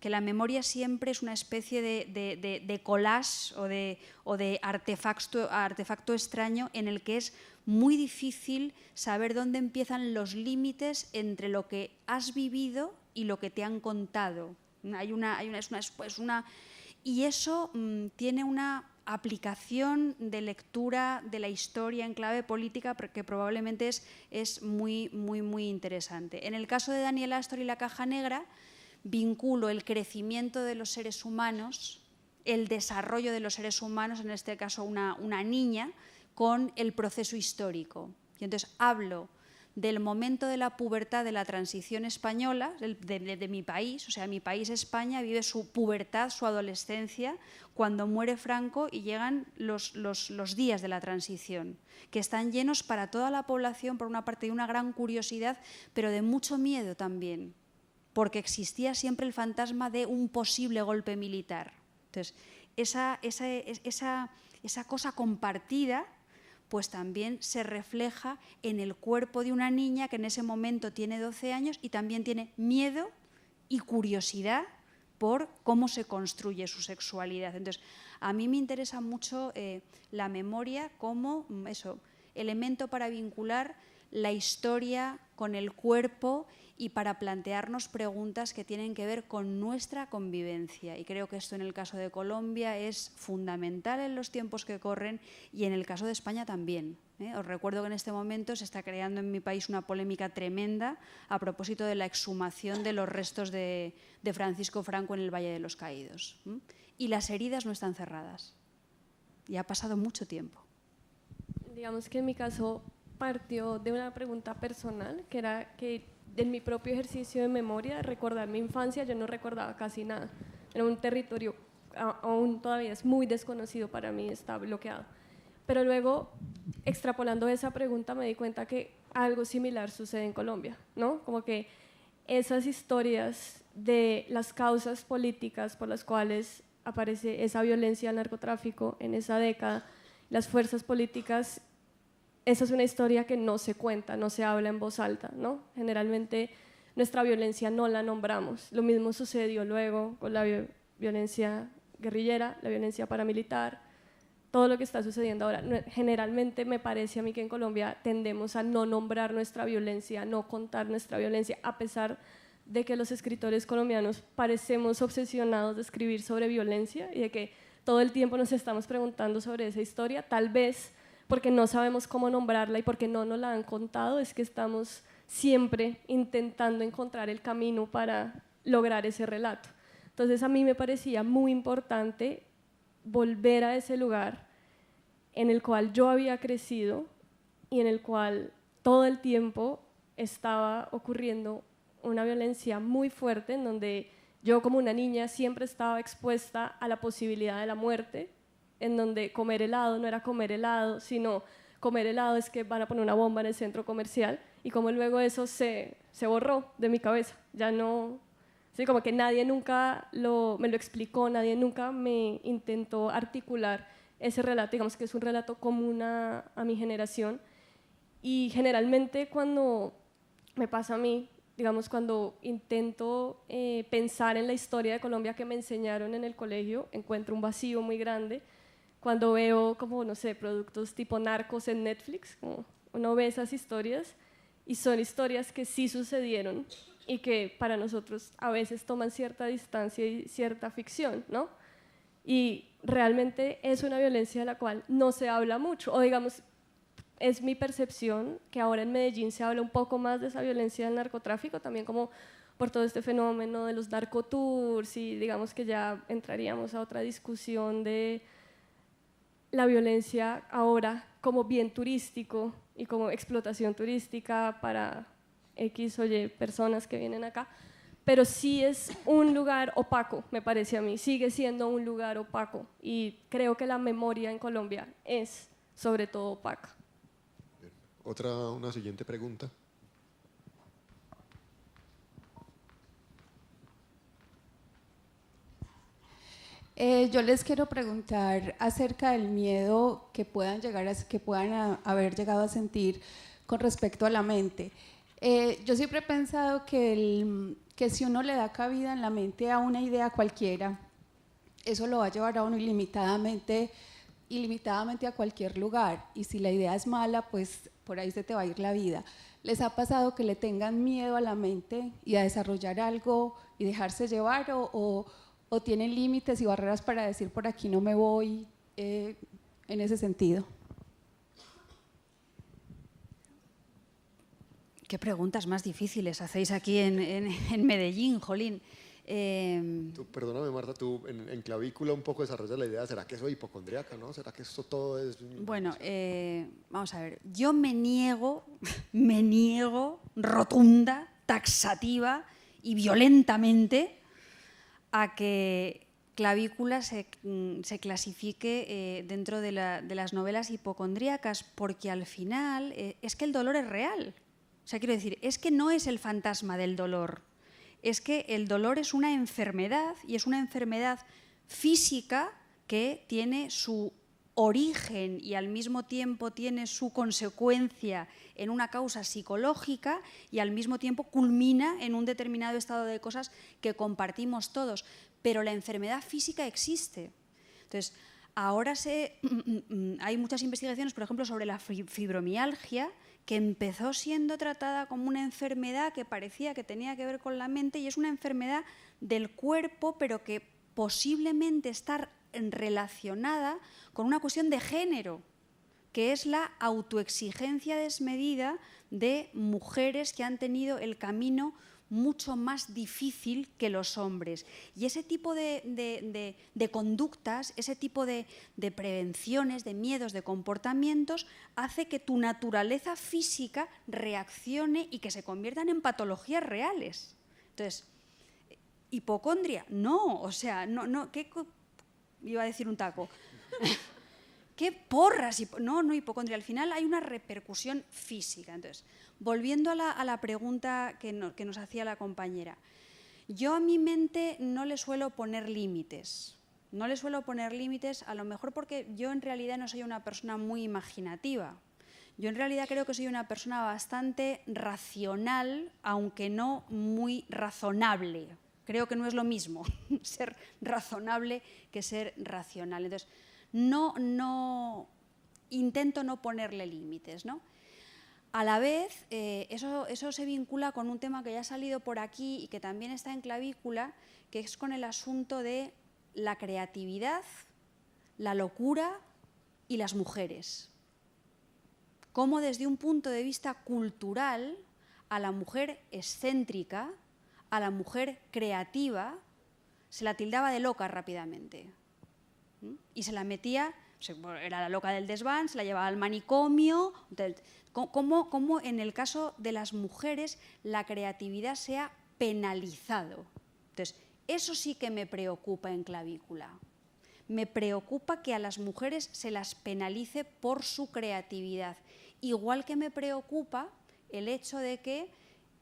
Que la memoria siempre es una especie de collage o de artefacto extraño en el que es muy difícil saber dónde empiezan los límites entre lo que has vivido y lo que te han contado. Y eso tiene una aplicación de lectura de la historia en clave política que probablemente es muy interesante. En el caso de Daniela Astor y la caja negra, vinculo el crecimiento de los seres humanos, el desarrollo de los seres humanos, en este caso una niña, con el proceso histórico. Y entonces hablo del momento de la pubertad de la transición española, de mi país, o sea, mi país España vive su pubertad, su adolescencia, cuando muere Franco y llegan los días de la transición, que están llenos para toda la población, por una parte, de una gran curiosidad, pero de mucho miedo también, porque existía siempre el fantasma de un posible golpe militar. Entonces, esa cosa compartida pues también se refleja en el cuerpo de una niña que en ese momento tiene 12 años y también tiene miedo y curiosidad por cómo se construye su sexualidad. Entonces, a mí me interesa mucho la memoria como elemento para vincular la historia con el cuerpo y para plantearnos preguntas que tienen que ver con nuestra convivencia. Y creo que esto en el caso de Colombia es fundamental en los tiempos que corren y en el caso de España también. Os recuerdo que en este momento se está creando en mi país una polémica tremenda a propósito de la exhumación de los restos de Francisco Franco en el Valle de los Caídos. Y las heridas no están cerradas. Y ha pasado mucho tiempo. Digamos que en mi caso partió de una pregunta personal, que era que en mi propio ejercicio de memoria, recordar mi infancia, yo no recordaba casi nada. Era un territorio, aún todavía es muy desconocido para mí, está bloqueado. Pero luego, extrapolando esa pregunta, me di cuenta que algo similar sucede en Colombia, ¿no? Como que esas historias de las causas políticas por las cuales aparece esa violencia al narcotráfico en esa década, las fuerzas políticas, esa es una historia que no se cuenta, no se habla en voz alta, ¿no? Generalmente nuestra violencia no la nombramos. Lo mismo sucedió luego con la violencia guerrillera, la violencia paramilitar, todo lo que está sucediendo ahora. Generalmente me parece a mí que en Colombia tendemos a no nombrar nuestra violencia, no contar nuestra violencia, a pesar de que los escritores colombianos parecemos obsesionados de escribir sobre violencia y de que todo el tiempo nos estamos preguntando sobre esa historia, tal vez porque no sabemos cómo nombrarla y porque no nos la han contado, es que estamos siempre intentando encontrar el camino para lograr ese relato. Entonces a mí me parecía muy importante volver a ese lugar en el cual yo había crecido y en el cual todo el tiempo estaba ocurriendo una violencia muy fuerte, en donde yo como una niña siempre estaba expuesta a la posibilidad de la muerte, en donde comer helado no era comer helado, sino comer helado es que van a poner una bomba en el centro comercial, y como luego eso se borró de mi cabeza. Ya no, sí, como que nadie nunca me lo explicó, nadie nunca me intentó articular ese relato, digamos que es un relato común a mi generación, y generalmente cuando me pasa a mí, digamos, cuando intento pensar en la historia de Colombia que me enseñaron en el colegio, encuentro un vacío muy grande. Cuando veo como, no sé, productos tipo Narcos en Netflix, como uno ve esas historias y son historias que sí sucedieron y que para nosotros a veces toman cierta distancia y cierta ficción, ¿no? Y realmente es una violencia de la cual no se habla mucho, o digamos, es mi percepción que ahora en Medellín se habla un poco más de esa violencia del narcotráfico, también como por todo este fenómeno de los narcotours, y digamos que ya entraríamos a otra discusión de la violencia ahora como bien turístico y como explotación turística para X o Y personas que vienen acá, pero sí es un lugar opaco, me parece a mí, sigue siendo un lugar opaco, y creo que la memoria en Colombia es sobre todo opaca. Una siguiente pregunta. Yo les quiero preguntar acerca del miedo que puedan haber llegado a sentir con respecto a la mente. Yo siempre he pensado que si uno le da cabida en la mente a una idea cualquiera, eso lo va a llevar a uno ilimitadamente a cualquier lugar, y si la idea es mala, pues por ahí se te va a ir la vida. ¿Les ha pasado que le tengan miedo a la mente y a desarrollar algo y dejarse llevar, o tienen límites y barreras para decir por aquí no me voy en ese sentido? Qué preguntas más difíciles hacéis aquí en Medellín, jolín. Perdóname, Marta, tú en clavícula un poco desarrollas la idea, ¿será que soy hipocondríaca, no? ¿Será que esto todo es...? Bueno, vamos a ver, yo me niego rotunda, taxativa y violentamente a que clavícula se clasifique dentro de las novelas hipocondríacas, porque al final es que el dolor es real. O sea, quiero decir, es que no es el fantasma del dolor, es que el dolor es una enfermedad, y es una enfermedad física que tiene su origen y al mismo tiempo tiene su consecuencia en una causa psicológica, y al mismo tiempo culmina en un determinado estado de cosas que compartimos todos. Pero la enfermedad física existe. Entonces, ahora hay muchas investigaciones, por ejemplo, sobre la fibromialgia, que empezó siendo tratada como una enfermedad que parecía que tenía que ver con la mente, y es una enfermedad del cuerpo, pero que posiblemente está relacionada con una cuestión de género, que es la autoexigencia desmedida de mujeres que han tenido el camino mucho más difícil que los hombres. Y ese tipo de conductas, ese tipo de prevenciones, de miedos, de comportamientos, hace que tu naturaleza física reaccione y que se conviertan en patologías reales. Entonces, ¿hipocondria? No, o sea, no, ¿qué iba a decir un taco? ¿Qué porras? No, hipocondria. Al final hay una repercusión física. Entonces, volviendo a la pregunta que nos hacía la compañera, yo a mi mente no le suelo poner límites. No le suelo poner límites, a lo mejor porque yo en realidad no soy una persona muy imaginativa. Yo en realidad creo que soy una persona bastante racional, aunque no muy razonable. Creo que no es lo mismo ser razonable que ser racional. Entonces, intento no ponerle límites, ¿no? A la vez, eso se vincula con un tema que ya ha salido por aquí y que también está en clavícula, que es con el asunto de la creatividad, la locura y las mujeres. Cómo desde un punto de vista cultural, a la mujer excéntrica, a la mujer creativa, se la tildaba de loca rápidamente. Y se la metía, era la loca del desván, se la llevaba al manicomio. Cómo en el caso de las mujeres la creatividad se ha penalizado. Entonces, eso sí que me preocupa en clavícula. Me preocupa que a las mujeres se las penalice por su creatividad. Igual que me preocupa el hecho de que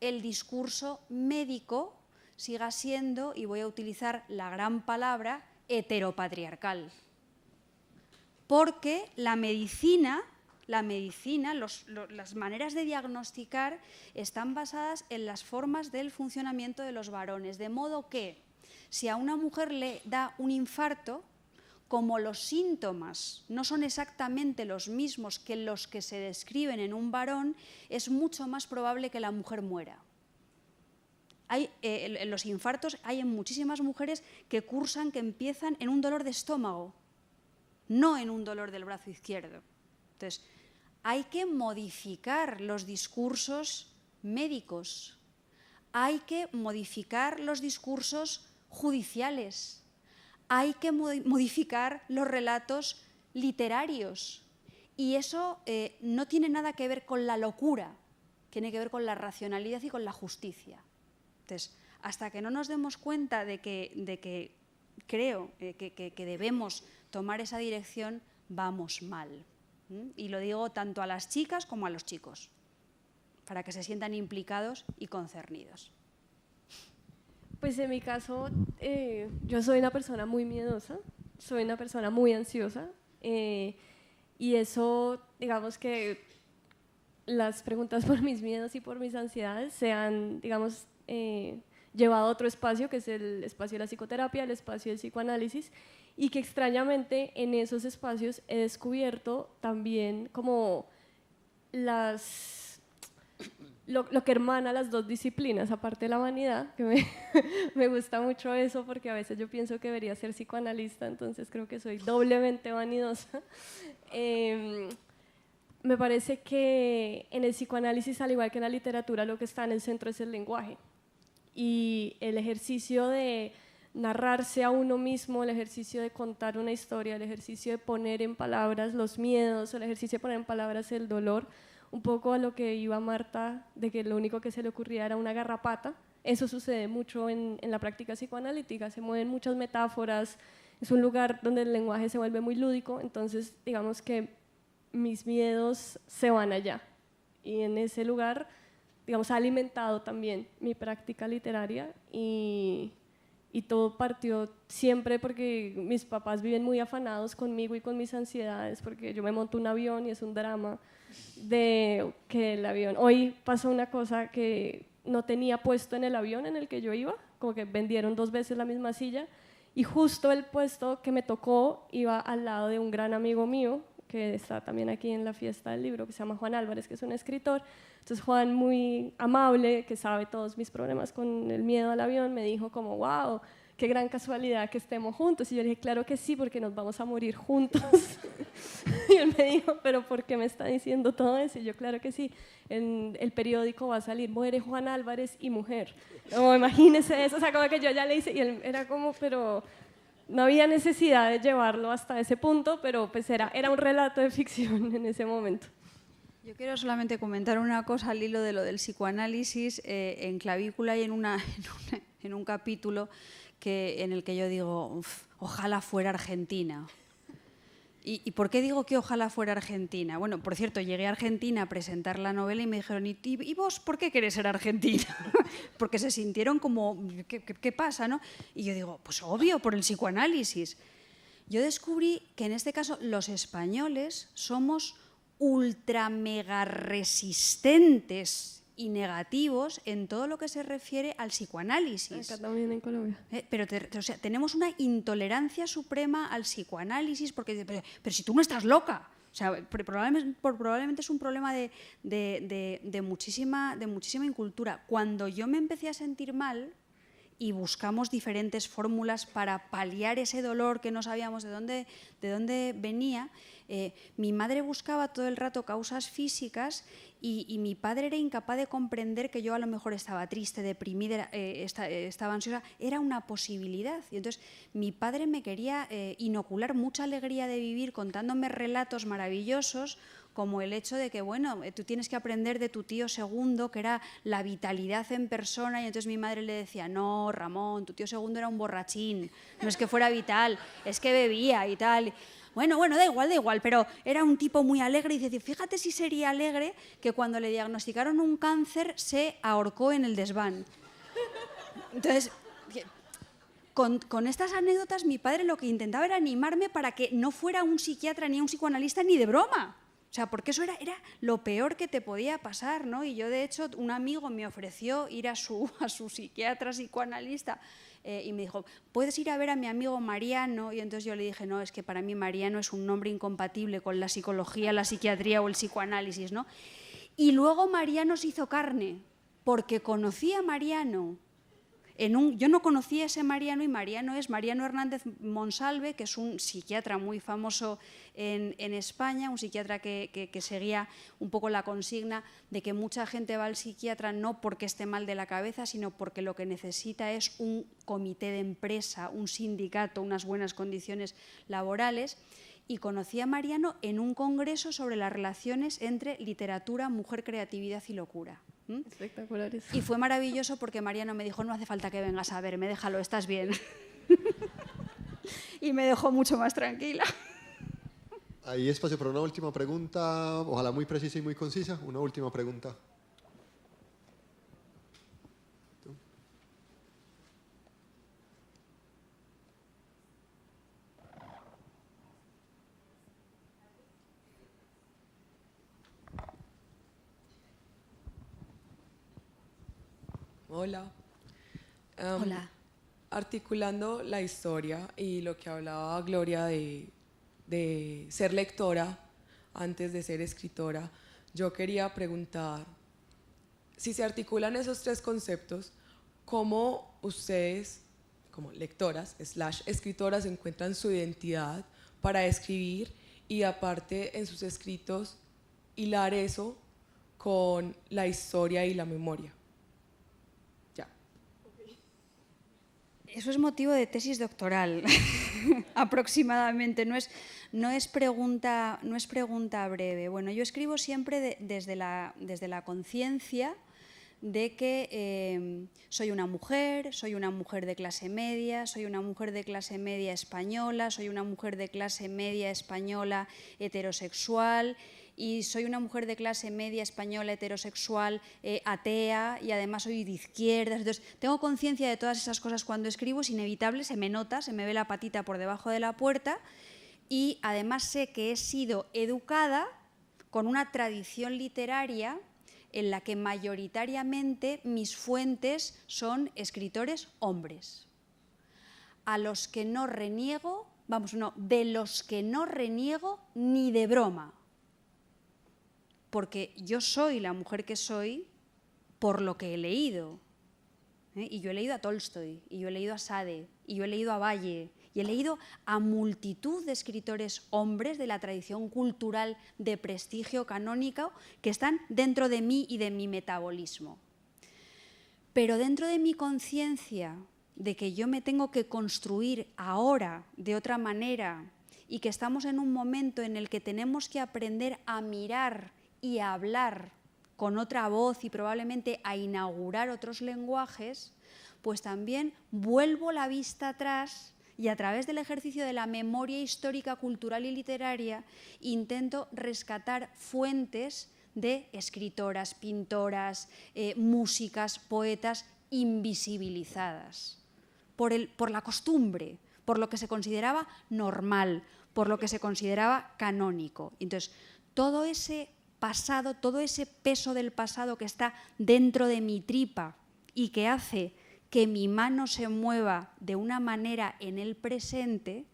el discurso médico siga siendo, y voy a utilizar la gran palabra, heteropatriarcal. Porque la medicina, las maneras de diagnosticar están basadas en las formas del funcionamiento de los varones. De modo que si a una mujer le da un infarto, como los síntomas no son exactamente los mismos que los que se describen en un varón, es mucho más probable que la mujer muera. En los infartos hay en muchísimas mujeres que empiezan en un dolor de estómago, no en un dolor del brazo izquierdo. Entonces, hay que modificar los discursos médicos, hay que modificar los discursos judiciales, hay que modificar los relatos literarios. Y eso no tiene nada que ver con la locura, tiene que ver con la racionalidad y con la justicia. Entonces, hasta que no nos demos cuenta de que creo que debemos tomar esa dirección, vamos mal. Y lo digo tanto a las chicas como a los chicos, para que se sientan implicados y concernidos. Pues en mi caso, yo soy una persona muy miedosa, soy una persona muy ansiosa, y eso, digamos que las preguntas por mis miedos y por mis ansiedades se han, digamos, llevado a otro espacio, que es el espacio de la psicoterapia, el espacio del psicoanálisis, y que extrañamente en esos espacios he descubierto también como lo que hermana las dos disciplinas, aparte de la vanidad, que me gusta mucho eso, porque a veces yo pienso que debería ser psicoanalista, entonces creo que soy doblemente vanidosa. Me parece que en el psicoanálisis, al igual que en la literatura, lo que está en el centro es el lenguaje. y el ejercicio de narrarse a uno mismo, el ejercicio de contar una historia, el ejercicio de poner en palabras los miedos, el ejercicio de poner en palabras el dolor, un poco a lo que iba Marta, de que lo único que se le ocurría era una garrapata. Eso sucede mucho en la práctica psicoanalítica, se mueven muchas metáforas, es un lugar donde el lenguaje se vuelve muy lúdico, entonces digamos que mis miedos se van allá. Y en ese lugar, digamos, ha alimentado también mi práctica literaria y todo partió siempre porque mis papás viven muy afanados conmigo y con mis ansiedades, porque yo me monto un avión y es un drama de que el avión... Hoy pasó una cosa que no tenía puesto en el avión en el que yo iba, como que vendieron 2 veces la misma silla, y justo el puesto que me tocó iba al lado de un gran amigo mío, que está también aquí en la fiesta del libro, que se llama Juan Álvarez, que es un escritor. Entonces Juan, muy amable, que sabe todos mis problemas con el miedo al avión, me dijo como, wow, qué gran casualidad que estemos juntos. Y yo le dije, claro que sí, porque nos vamos a morir juntos. Y él me dijo, pero ¿por qué me está diciendo todo eso? Y yo, claro que sí, en el periódico va a salir, muere Juan Álvarez y mujer. No, imagínese eso, o sea, como que yo ya le hice, y él era como, pero... No había necesidad de llevarlo hasta ese punto, pero pues era un relato de ficción en ese momento. Yo quiero solamente comentar una cosa al hilo de lo del psicoanálisis. En Clavícula y en un capítulo en el que yo digo, ojalá fuera Argentina. ¿Y por qué digo que ojalá fuera Argentina? Bueno, por cierto, llegué a Argentina a presentar la novela y me dijeron, ¿y vos por qué querés ser argentina? Porque se sintieron como, ¿qué pasa, no? Y yo digo, pues obvio, por el psicoanálisis. Yo descubrí que en este caso los españoles somos ultra mega resistentes y negativos en todo lo que se refiere al psicoanálisis. Acá también en Colombia. Pero o sea, tenemos una intolerancia suprema al psicoanálisis porque, pero si tú no estás loca. O sea, probablemente es un problema de muchísima incultura. Cuando yo me empecé a sentir mal y buscamos diferentes fórmulas para paliar ese dolor que no sabíamos de dónde venía, mi madre buscaba todo el rato causas físicas y mi padre era incapaz de comprender que yo a lo mejor estaba triste, deprimida, estaba ansiosa. Era una posibilidad. Y entonces mi padre me quería inocular mucha alegría de vivir contándome relatos maravillosos, como el hecho de que, bueno, tú tienes que aprender de tu tío segundo, que era la vitalidad en persona, y entonces mi madre le decía, no, Ramón, tu tío segundo era un borrachín, no es que fuera vital, es que bebía y tal. Bueno, da igual, pero era un tipo muy alegre y dice, fíjate si sería alegre que cuando le diagnosticaron un cáncer se ahorcó en el desván. Entonces, con estas anécdotas mi padre lo que intentaba era animarme para que no fuera un psiquiatra ni un psicoanalista ni de broma. O sea, porque eso era lo peor que te podía pasar, ¿no? Y yo, de hecho, un amigo me ofreció ir a su psiquiatra psicoanalista y me dijo, ¿puedes ir a ver a mi amigo Mariano? Y entonces yo le dije, no, es que para mí Mariano es un nombre incompatible con la psicología, la psiquiatría o el psicoanálisis, ¿no? Y luego Mariano se hizo carne, porque conocí a Mariano. Yo no conocía a ese Mariano, y Mariano es Mariano Hernández Monsalve, que es un psiquiatra muy famoso en España, un psiquiatra que seguía un poco la consigna de que mucha gente va al psiquiatra no porque esté mal de la cabeza, sino porque lo que necesita es un comité de empresa, un sindicato, unas buenas condiciones laborales. Y conocí a Mariano en un congreso sobre las relaciones entre literatura, mujer, creatividad y locura. Espectacular eso. Y fue maravilloso porque Mariano me dijo, no hace falta que vengas a verme, déjalo, estás bien. Y me dejó mucho más tranquila. Hay espacio para una última pregunta, ojalá muy precisa y muy concisa. Una última pregunta. Hola. Hola. Articulando la historia y lo que hablaba Gloria de ser lectora antes de ser escritora, yo quería preguntar, si se articulan esos 3 conceptos, ¿cómo ustedes, como lectoras / escritoras, encuentran su identidad para escribir y aparte en sus escritos hilar eso con la historia y la memoria? Eso es motivo de tesis doctoral, aproximadamente. No es pregunta breve. Bueno, yo escribo siempre desde la conciencia de que soy una mujer de clase media, soy una mujer de clase media española, soy una mujer de clase media española heterosexual, y soy una mujer de clase media española heterosexual atea, y además soy de izquierdas. Entonces, tengo conciencia de todas esas cosas cuando escribo, es inevitable, se me nota, se me ve la patita por debajo de la puerta, y además sé que he sido educada con una tradición literaria en la que mayoritariamente mis fuentes son escritores hombres, a los que no reniego, de los que no reniego ni de broma, porque yo soy la mujer que soy por lo que he leído. Y yo he leído a Tolstoy, y yo he leído a Sade, y yo he leído a Valle, y he leído a multitud de escritores hombres de la tradición cultural de prestigio canónico que están dentro de mí y de mi metabolismo. Pero dentro de mi conciencia de que yo me tengo que construir ahora de otra manera, y que estamos en un momento en el que tenemos que aprender a mirar y a hablar con otra voz y probablemente a inaugurar otros lenguajes, pues también vuelvo la vista atrás y a través del ejercicio de la memoria histórica, cultural y literaria intento rescatar fuentes de escritoras, pintoras, músicas, poetas invisibilizadas por la costumbre, por lo que se consideraba normal, por lo que se consideraba canónico. Entonces, todo ese pasado, todo ese peso del pasado que está dentro de mi tripa y que hace que mi mano se mueva de una manera en el presente,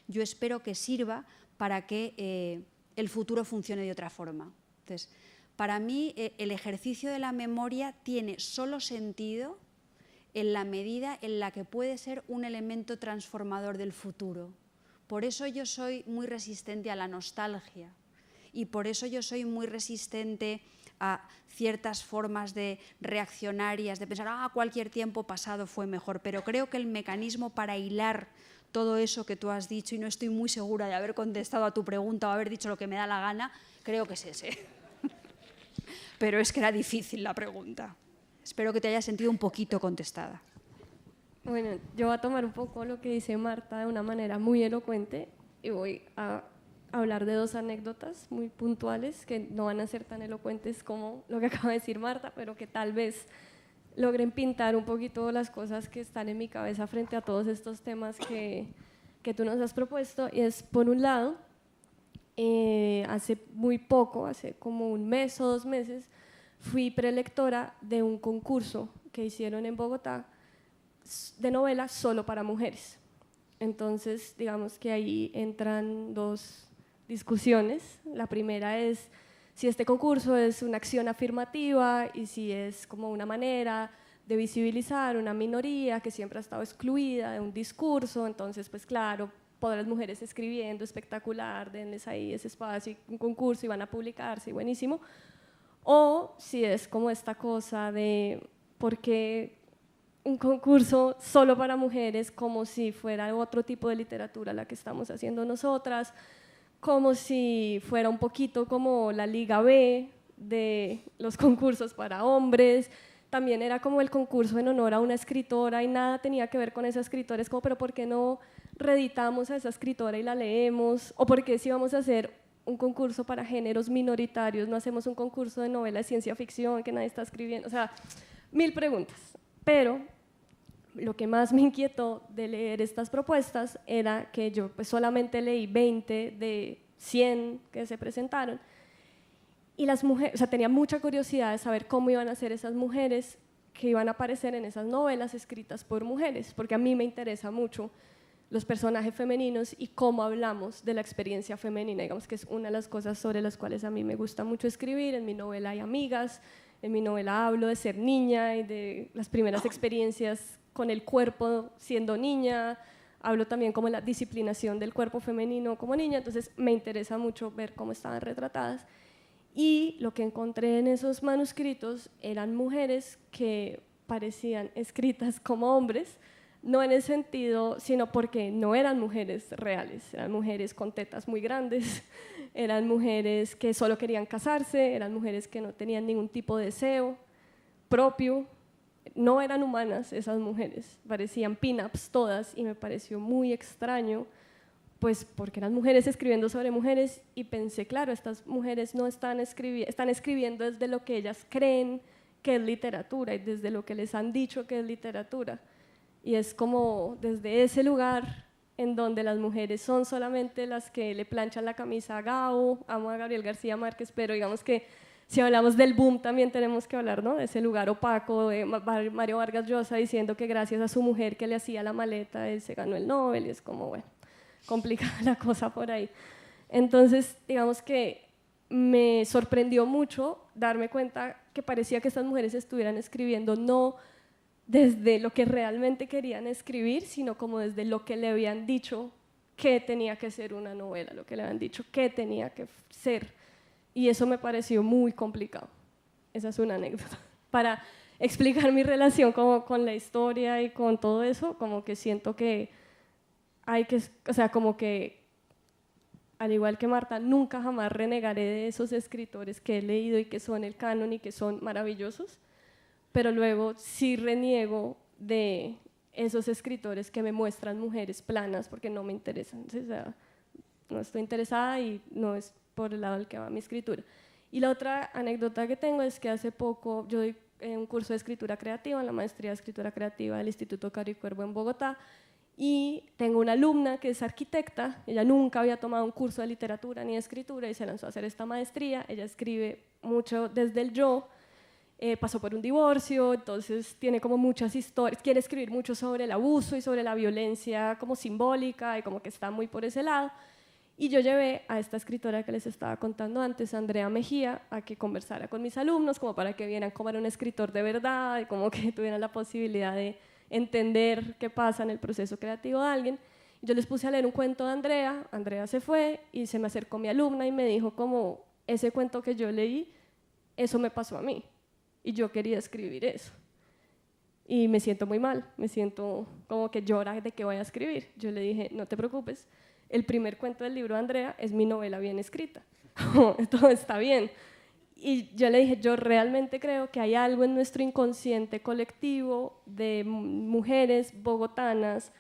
yo espero que sirva para que el futuro funcione de otra forma. Entonces, para mí el ejercicio de la memoria tiene solo sentido en la medida en la que puede ser un elemento transformador del futuro. Por eso yo soy muy resistente a la nostalgia. Y por eso yo soy muy resistente a ciertas formas de reaccionarias, de pensar, cualquier tiempo pasado fue mejor. Pero creo que el mecanismo para hilar todo eso que tú has dicho, y no estoy muy segura de haber contestado a tu pregunta o haber dicho lo que me da la gana, creo que es ese. Pero es que era difícil la pregunta. Espero que te haya sentido un poquito contestada. Bueno, yo voy a tomar un poco lo que dice Marta de una manera muy elocuente y voy a hablar de dos anécdotas muy puntuales que no van a ser tan elocuentes como lo que acaba de decir Marta, pero que tal vez logren pintar un poquito las cosas que están en mi cabeza frente a todos estos temas que tú nos has propuesto. Y es, por un lado, hace muy poco, hace como un mes o 2 meses, fui prelectora de un concurso que hicieron en Bogotá de novela solo para mujeres. Entonces, digamos que ahí entran dos discusiones. La primera es si este concurso es una acción afirmativa y si es como una manera de visibilizar una minoría que siempre ha estado excluida de un discurso. Entonces, pues claro, todas las mujeres escribiendo, espectacular, denles ahí ese espacio, un concurso y van a publicarse, buenísimo. O si es como esta cosa de por qué un concurso solo para mujeres, como si fuera otro tipo de literatura la que estamos haciendo nosotras, como si fuera un poquito como la Liga B de los concursos para hombres. También era como el concurso en honor a una escritora y nada tenía que ver con esa escritora. Es como, pero ¿por qué no reeditamos a esa escritora y la leemos? ¿O por qué si vamos a hacer un concurso para géneros minoritarios no hacemos un concurso de novela de ciencia ficción que nadie está escribiendo? O sea, 1000 preguntas. Pero lo que más me inquietó de leer estas propuestas era que yo pues solamente leí 20 de 100 que se presentaron, y las mujeres, o sea, tenía mucha curiosidad de saber cómo iban a ser esas mujeres que iban a aparecer en esas novelas escritas por mujeres, porque a mí me interesa mucho los personajes femeninos y cómo hablamos de la experiencia femenina. Digamos que es una de las cosas sobre las cuales a mí me gusta mucho escribir. En mi novela hay amigas, en mi novela hablo de ser niña y de las primeras experiencias con el cuerpo siendo niña, hablo también como la disciplinación del cuerpo femenino como niña. Entonces me interesa mucho ver cómo estaban retratadas, y lo que encontré en esos manuscritos eran mujeres que parecían escritas como hombres, no en el sentido, sino porque no eran mujeres reales, eran mujeres con tetas muy grandes, eran mujeres que solo querían casarse, eran mujeres que no tenían ningún tipo de deseo propio, no eran humanas esas mujeres, parecían pin-ups todas y me pareció muy extraño, pues porque eran mujeres escribiendo sobre mujeres y pensé, claro, estas mujeres no están escribiendo desde lo que ellas creen que es literatura y desde lo que les han dicho que es literatura. Y es como desde ese lugar en donde las mujeres son solamente las que le planchan la camisa a Gabo, amo a Gabriel García Márquez, pero digamos que si hablamos del boom también tenemos que hablar, ¿no?, de ese lugar opaco de Mario Vargas Llosa diciendo que gracias a su mujer que le hacía la maleta él se ganó el Nobel, y es como, bueno, complicada la cosa por ahí. Entonces, digamos que me sorprendió mucho darme cuenta que parecía que estas mujeres estuvieran escribiendo no desde lo que realmente querían escribir, sino como desde lo que le habían dicho que tenía que ser una novela, lo que le habían dicho que tenía que ser. Y eso me pareció muy complicado. Esa es una anécdota. Para explicar mi relación como con la historia y con todo eso, como que siento que hay que, o sea, como que al igual que Marta, nunca jamás renegaré de esos escritores que he leído y que son el canon y que son maravillosos, pero luego sí reniego de esos escritores que me muestran mujeres planas porque no me interesan, o sea, no estoy interesada y no es por el lado al que va mi escritura. Y la otra anécdota que tengo es que hace poco yo doy un curso de escritura creativa en la maestría de escritura creativa del Instituto Caro y Cuervo en Bogotá, y tengo una alumna que es arquitecta, ella nunca había tomado un curso de literatura ni de escritura y se lanzó a hacer esta maestría, ella escribe mucho desde el yo, pasó por un divorcio, entonces tiene como muchas historias, quiere escribir mucho sobre el abuso y sobre la violencia como simbólica y como que está muy por ese lado. Y yo llevé a esta escritora que les estaba contando antes, Andrea Mejía, a que conversara con mis alumnos como para que vieran cómo era un escritor de verdad y como que tuvieran la posibilidad de entender qué pasa en el proceso creativo de alguien. Yo les puse a leer un cuento de Andrea, Andrea se fue y se me acercó mi alumna y me dijo como, ese cuento que yo leí, eso me pasó a mí y yo quería escribir eso. Y me siento muy mal, me siento como que llora de que voy a escribir. Yo le dije, no te preocupes, el primer cuento del libro de Andrea es mi novela bien escrita, todo está bien. Y yo le dije, yo realmente creo que hay algo en nuestro inconsciente colectivo de mujeres bogotanas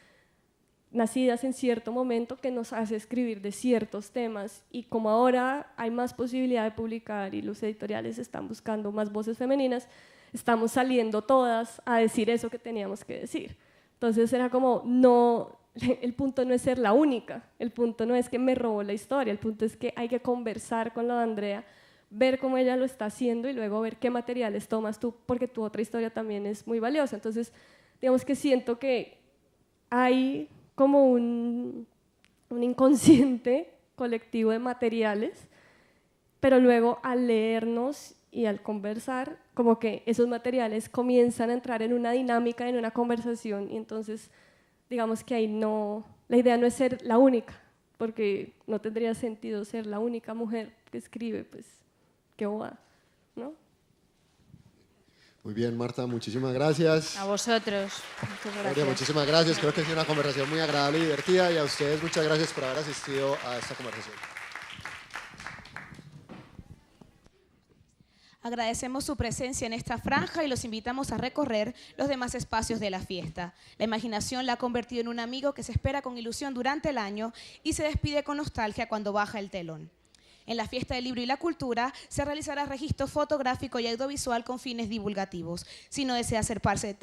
nacidas en cierto momento que nos hace escribir de ciertos temas, y como ahora hay más posibilidad de publicar y los editoriales están buscando más voces femeninas, estamos saliendo todas a decir eso que teníamos que decir. Entonces era como, no, el punto no es ser la única, el punto no es que me robó la historia, el punto es que hay que conversar con la de Andrea, ver cómo ella lo está haciendo y luego ver qué materiales tomas tú, porque tu otra historia también es muy valiosa. Entonces, digamos que siento que hay como un inconsciente colectivo de materiales, pero luego al leernos y al conversar, como que esos materiales comienzan a entrar en una dinámica, en una conversación, y entonces digamos que ahí no, la idea no es ser la única, porque no tendría sentido ser la única mujer que escribe, pues qué boba, ¿no? Muy bien, Marta, muchísimas gracias. A vosotros. Muchas gracias. Gloria, muchísimas gracias. Creo que ha sido una conversación muy agradable y divertida, y a ustedes muchas gracias por haber asistido a esta conversación. Agradecemos su presencia en esta franja y los invitamos a recorrer los demás espacios de la fiesta. La imaginación la ha convertido en un amigo que se espera con ilusión durante el año y se despide con nostalgia cuando baja el telón. En la Fiesta del Libro y la Cultura se realizará registro fotográfico y audiovisual con fines divulgativos. Si no deseas ser parte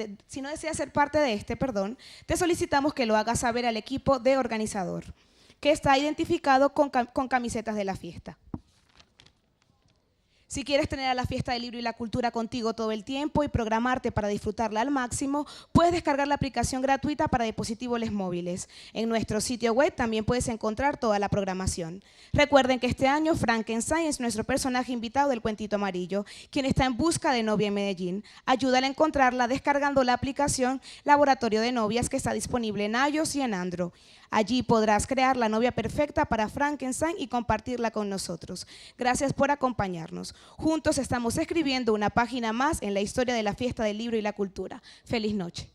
de este, te solicitamos que lo hagas saber al equipo de organizador, que está identificado con camisetas de la fiesta. Si quieres tener a la Fiesta del Libro y la Cultura contigo todo el tiempo y programarte para disfrutarla al máximo, puedes descargar la aplicación gratuita para dispositivos móviles. En nuestro sitio web también puedes encontrar toda la programación. Recuerden que este año Frankenstein es nuestro personaje invitado del Cuentito Amarillo, quien está en busca de novia en Medellín. Ayúdale a encontrarla descargando la aplicación Laboratorio de Novias, que está disponible en iOS y en Android. Allí podrás crear la novia perfecta para Frankenstein y compartirla con nosotros. Gracias por acompañarnos. Juntos estamos escribiendo una página más en la historia de la Fiesta del Libro y la Cultura. Feliz noche.